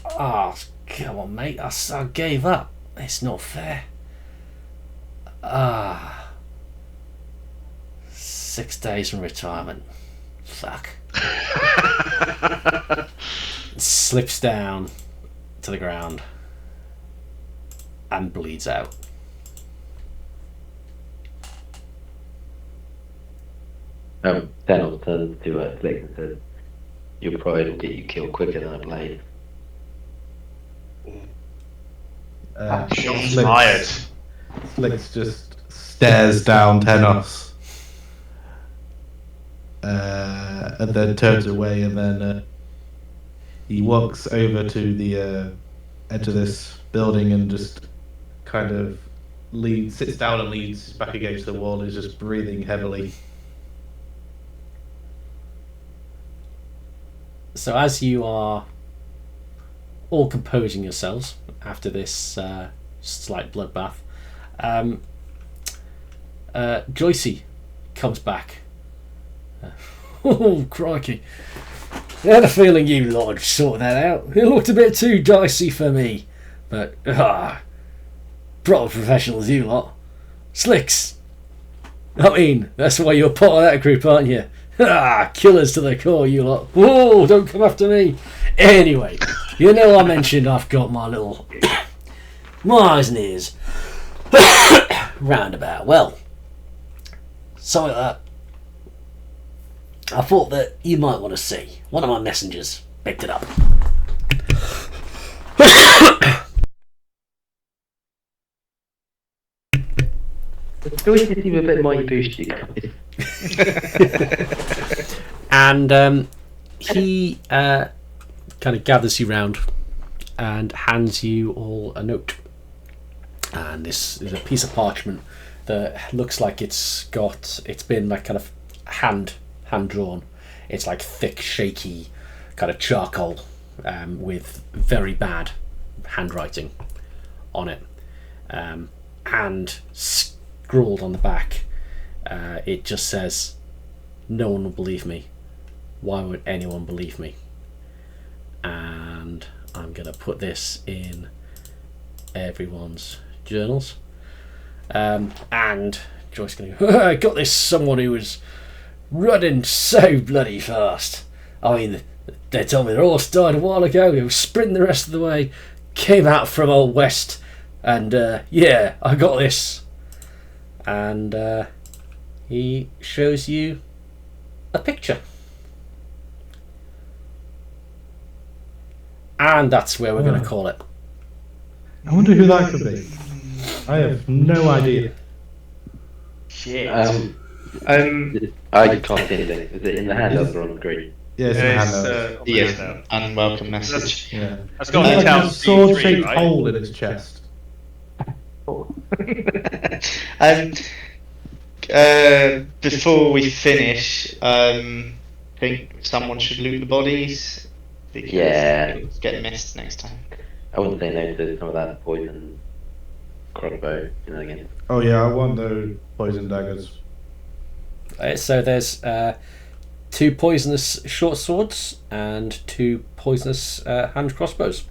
"Ah, come on, mate! I gave up. It's not fair. 6 days from retirement. Fuck." Slips down to the ground and bleeds out. Thanos turns to Slick and says, "Your pride will get you killed quicker than a blade." Shots fired. Slicks just stares down Tenos, and then turns away, and then he walks over to the edge of this building and just kind of sits down and leans back against the wall. Is just breathing heavily. So as you are all composing yourselves after this slight bloodbath, Joycey comes back. Oh, crikey. I had a feeling you lot would sort that out. It looked a bit too dicey for me. But, proper professionals, you lot. Slicks. I mean, that's why you're part of that group, aren't you? Killers to the core, you lot. Whoa, don't come after me. Anyway, you know I mentioned I've got my little... my eyes and ears. Roundabout. Well, something like that. I thought that you might want to see. One of my messengers picked it up. Joyce seem a bit mighty boosty. And he kind of gathers you round and hands you all a note. And this is a piece of parchment that looks like it's been like kind of hand drawn. It's like thick, shaky, kind of charcoal with very bad handwriting on it, and scrawled on the back. It just says, "No one will believe me. Why would anyone believe me?" And I'm gonna put this in everyone's journals. And Joyce going, "I got this someone who was running so bloody fast. I mean, they told me their horse died a while ago. He was sprinting the rest of the way. Came out from Old West, and yeah, I got this." And he shows you a picture. And that's where we're going to call it. I wonder who that could be. I have no idea. Shit. I can't see anything. Is it in the handouts or on the screen? Yeah, it's in the handout. Unwelcome message. Yeah. That's It's got to like tell a sword-shaped C3, right? hole in its chest. Before we finish, think someone should loot the bodies because Yeah. it'll get missed next time. I wouldn't say no to some of that poison crossbow, again. Oh yeah, I want those poison daggers. So there's 2 poisonous short swords and 2 poisonous hand crossbows.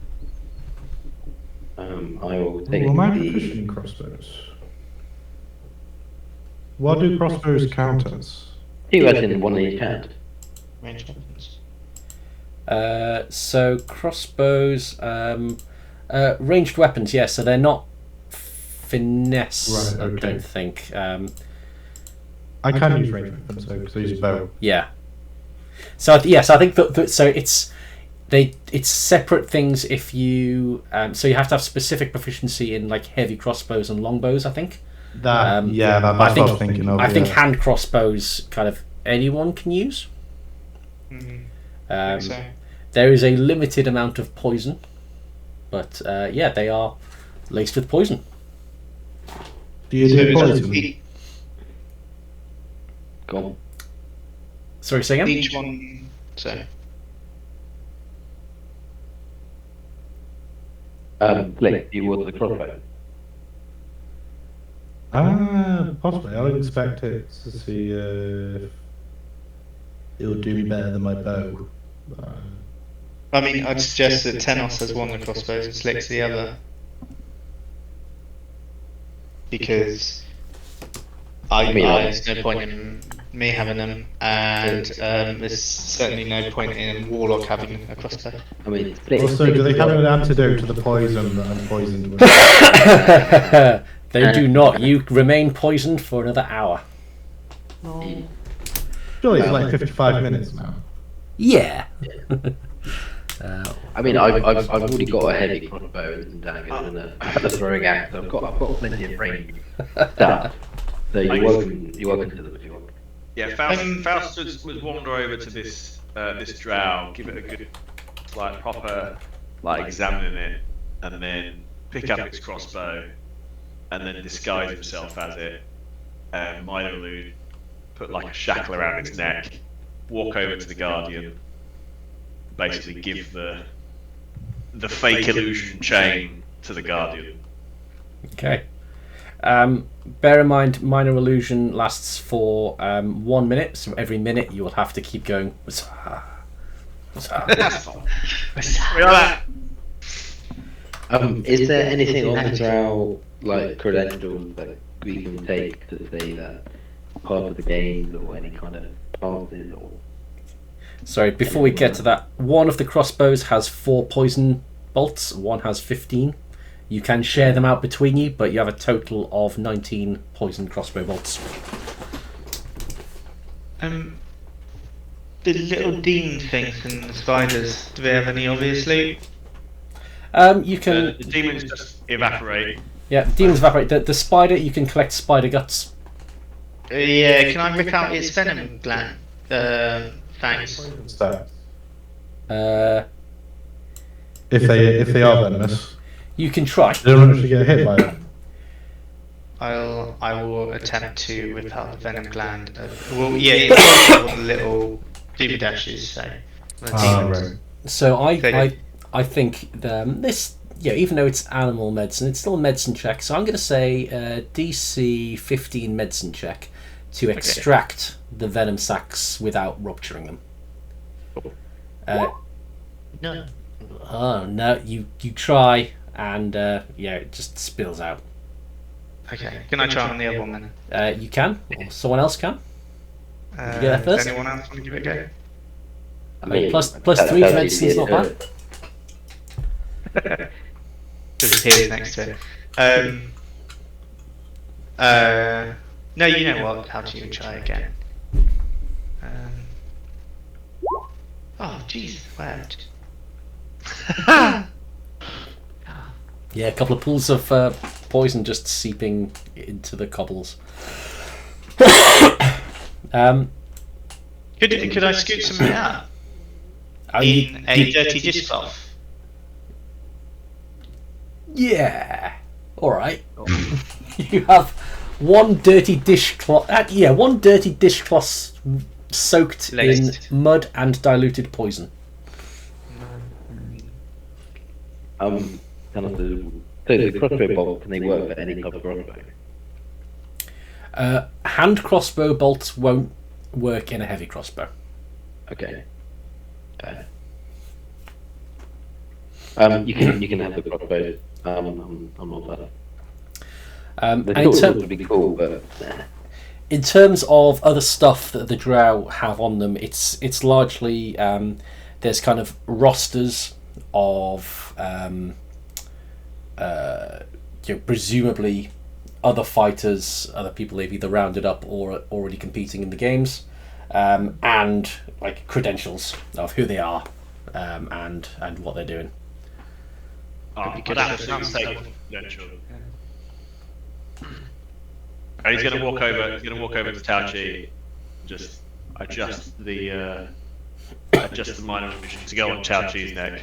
I will take Well, am I the... proficient in crossbows? What do crossbows count as? You had in one of each hand. Ranged weapons. So crossbows, ranged weapons, yeah. So they're not finesse. Right, okay. I don't think. I can use ranged weapons, so use a bow. Yeah. So I think that so it's separate things if you so you have to have specific proficiency in like heavy crossbows and longbows. I think. That's I what I think- was thinking of. I think yeah. hand crossbows kind of anyone can use. I think so. There is a limited amount of poison, but yeah, they are laced with poison. Do you So do is that poison? Go on. Sorry, say again? each one. So Flick, you want the crossbow? Possibly. I'll expect it to see if it'll do me better than my bow. I mean, I'd suggest that Tenos has one of the crossbows and Slick's the other, because there's no point in me having them, and there's certainly no point in Warlock having a crossbow. I mean, Flick. Also, do they have an antidote to the poison that I'm poisoned with? They do not. You remain poisoned for another hour. Surely it's like 55 minutes now. Yeah. I mean, I've already got a heavy crossbow and daggers and a throwing axe. So I've got plenty of range stuff. So you're welcome to them if you want. Yeah, Faust was wander over to this drow, give it a good, like proper, like examining it, and then pick up its crossbow, and then disguise himself as it. Minor illusion, put like a shackle around its neck, walk over to the guardian, basically give the fake illusion chain to the guardian. Okay. Bear in mind, minor illusion lasts for 1 minute, so every minute you will have to keep going. That's fine. We like that. Is there anything on the drow, like credentials, that we can take to say that part of the games or any kind of passes or? Sorry, before we get to that, one of the crossbows has 4 poison bolts, one has 15. You can share them out between you, but you have a total of 19 poison crossbow bolts. The little demon things and the spiders, do they have any obviously? You can... The demons just evaporate. Yeah, demons evaporate. The spider, you can collect spider guts. Yeah, can I rip out its venom gland? Thanks. Stats. If If they are venomous, you can try. they don't actually get hit by them. I will attempt to rip out the venom gland. Well, yeah, it's what the little demon dashes say. The demons. Right. So Okay. I think this, yeah, even though it's animal medicine, it's still a medicine check. So I'm going to say DC 15 medicine check to extract the venom sacs without rupturing them. No. Oh no, you try and yeah, it just spills out. Okay. Can I try on the other one then? You can, or someone else can. you get that Does first? anyone else want to give it a go? I mean, plus that- 3 that's medicine's easy, not bad. Just appears next to it. No, you know what? How do you try again? Oh, jeez, worked. Yeah, a couple of pools of poison just seeping into the cobbles. Could I scoop some out Oh, in a dirty dishcloth? Yeah. All right. You have one dirty dishcloth. Yeah, one dirty dishcloth soaked Laced. in mud and diluted poison. Kind of the crossbow bolt, can they work for any type of crossbow? Hand crossbow bolts won't work in a heavy crossbow. Okay. You can have the crossbow. I'm not that. And The sword would be cool, but in terms of other stuff that the drow have on them, it's largely there's kind of rosters of presumably other fighters, other people they've either rounded up or already competing in the games, and like credentials of who they are, and what they're doing. I'd absolutely take credential. And he's going to walk over. He's going to walk over to Tauchi, just adjust the minor vision to go on Tauchi's neck,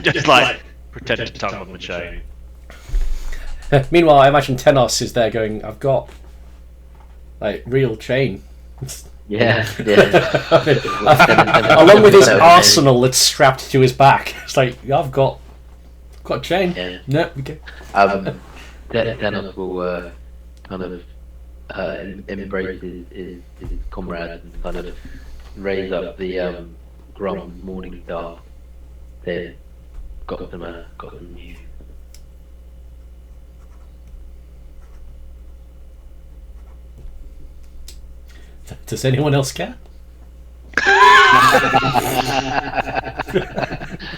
just like pretend to tongue on the chain. Meanwhile, I imagine Tenos is there going, "I've got like real chain." yeah. Along with his arsenal that's strapped to his back. It's like, I've got chain. Yeah. No, okay. Dennis will kind of embrace his comrades and kind of raise up the Grum Morning Star. They've got some news. Does anyone else care?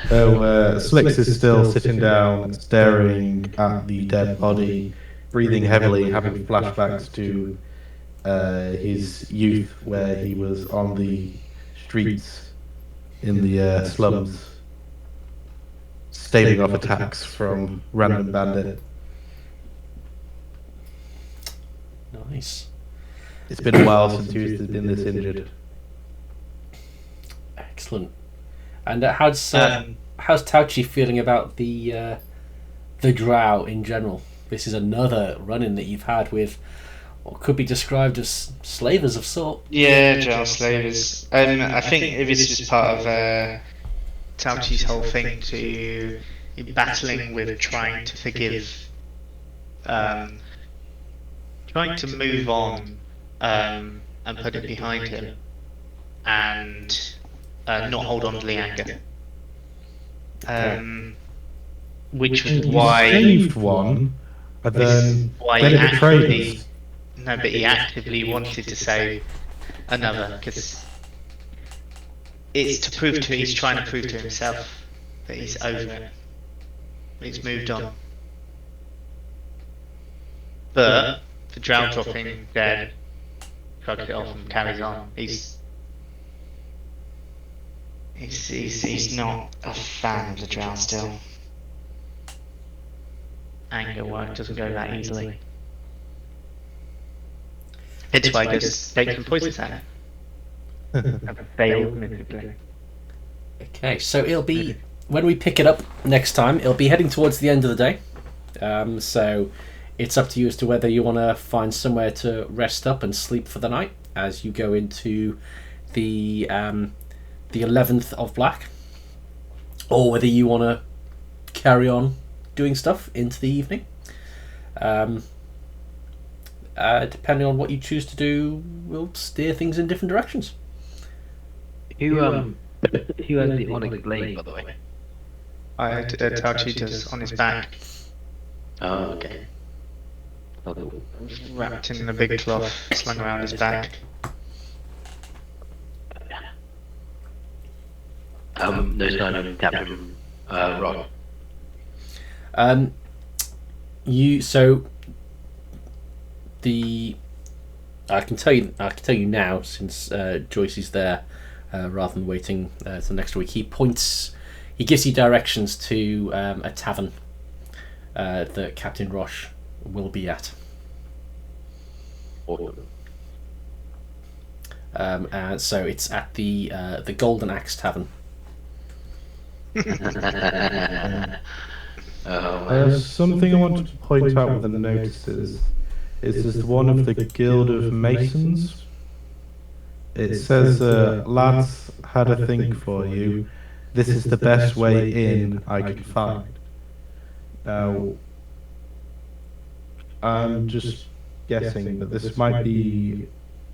So Slicks is still sitting down, staring at the dead body, breathing heavily, having flashbacks to his youth, where he was on the streets in the slums, staving off attacks from random bandits. Nice. It's been a while since he's been this injured. Excellent. And how's Tauchi feeling about the drow in general? This is another run-in that you've had with what could be described as slavers of sort. Yeah, drow slavers. I think if it's just part of Tauchi's whole thing to battling with trying to forgive, trying to move on, and put it behind him, and not hold on to the anger. Which was why Saved one, but then he betrayed actively us. but he actively wanted to save another, because he's trying to prove to himself that he's over it, he's moved on. But the drow dropping dead, shrugs it off and carries on. He's not a fan of the drow still. Anger doesn't go that easily. It's why he goes take some poison attack. And failed miserably. Okay, so it'll be when we pick it up next time. It'll be heading towards the end of the day. So it's up to you as to whether you want to find somewhere to rest up and sleep for the night as you go into the 11th of Black, or whether you want to carry on doing stuff into the evening. Depending on what you choose to do, we'll steer things in different directions. Who has the onyx blade, by the way? Tauchi does on his back, Oh, okay. wrapped in a big cloth, slung around his back. No sign of Captain Rock. I can tell you now, since Joyce is there, rather than waiting till next week. He gives you directions to a tavern that Captain Roche will be at. And so it's at the Golden Axe Tavern. Something I want to point out with the notices is this one of the Guild of Masons. It says, lads, had a think for you. This is the best way in I can find. Now, I'm just guessing that this might be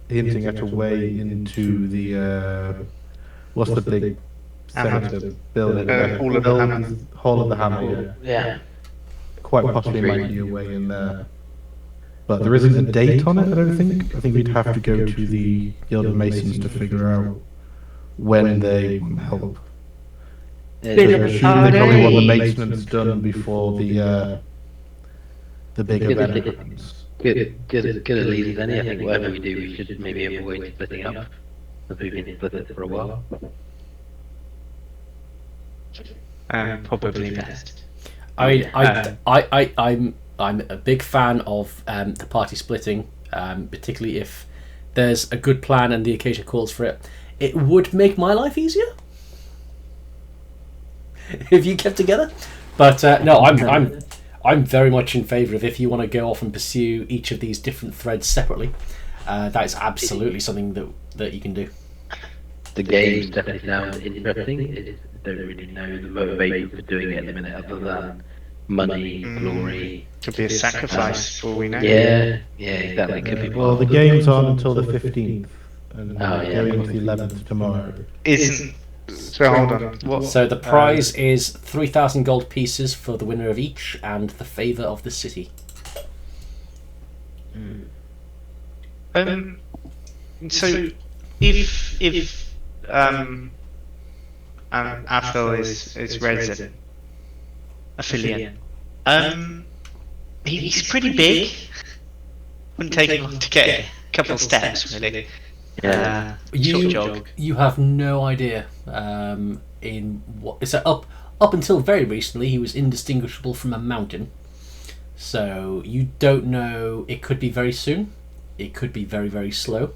hinting at a way into the, what's the big centre building? Hall of the Hammer. Hall of the Hammer, yeah. Yeah. Quite possibly might be a way in there. But there isn't a date on it, I don't think. I think we'd have to go to the Guild of Masons to figure out when they help. I assume they probably want the maintenance done before the big event happens. Good at least any. I think whatever we do, we should maybe avoid splitting up. Because we've been split it for a while. Probably best. I mean, I'm a big fan of the party splitting, particularly if there's a good plan and the occasion calls for it. It would make my life easier if you kept together. But no, I'm very much in favour of if you want to go off and pursue each of these different threads separately. That is absolutely something that you can do. The games definitely sound interesting. I don't really know the motivation for doing it at the minute, other than money, glory. Could be a sacrifice for all we know. Yeah, exactly. Could be. Well, the game's on until the 15th, and Oh, yeah. going into the 11th tomorrow. Isn't so? Hold on. What? So the prize is 3,000 gold pieces for the winner of each and the favour of the city. So if Athel is resident, affiliate. He's pretty big. Wouldn't take him long to get a couple of steps, really. Yeah. Short jog. You have no idea. In what is that up until very recently, he was indistinguishable from a mountain. So you don't know. It could be very soon. It could be very, very slow.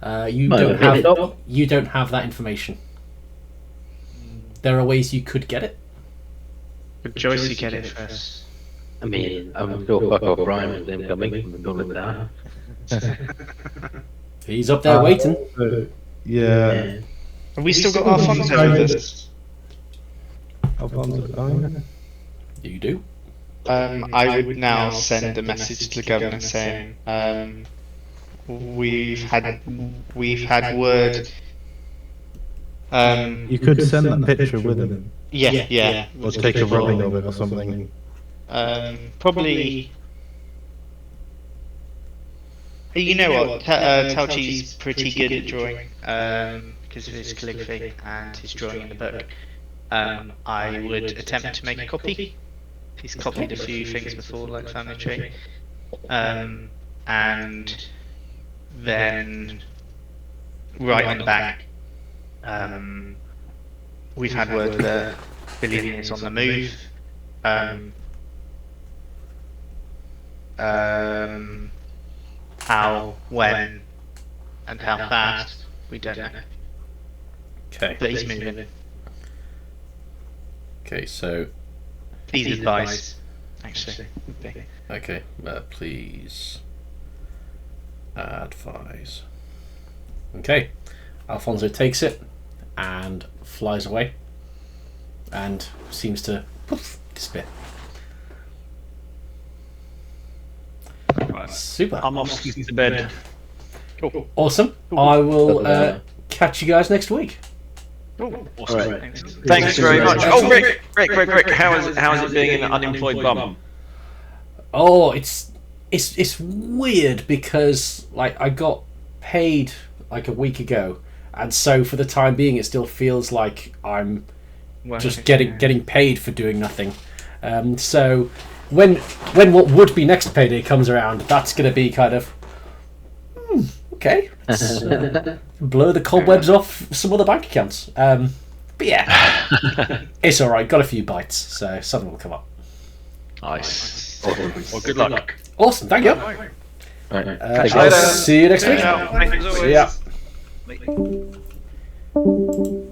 You don't have that information. There are ways you could get it. Would Joyce get it first? I mean, I'm sure fuck off Brian was incoming from the toilet down. He's up there waiting. Yeah. Have we still got Alfonso with us? Alfonso, You do. I would now send a message to the governor saying, we've had word. you could send that picture with him, Yeah. or take a rubbing of it or something. Probably. You know what? Talchi's pretty good at drawing because of his calligraphy and his drawing in the book. I would attempt to make a copy. He's copied a few things before, like Family Tree. And then right on the back, we've had word that Billion is on the move. How, when, and how fast, we don't know. Okay. But he's moving. Okay. So. Please advise, actually. Okay. Please advise. Okay. Alfonso takes it and flies away, and seems to disappear. Right. Super. I'm off to bed. Cool. Awesome. I will catch you guys next week. Awesome. Alright. Thanks very much. Oh, Rick, how is it being an unemployed bum? Oh, it's weird because like I got paid like a week ago, and so for the time being, it still feels like I'm just getting paid for doing nothing. So when what would be next payday comes around, that's going to be kind of okay. Let's blow the cobwebs off some other bank accounts. But yeah, it's all right. Got a few bites, so something will come up. Nice. Awesome. Well, good luck. Awesome, thank you. Alright. I'll see you next week. Thanks as always. See ya. Bye.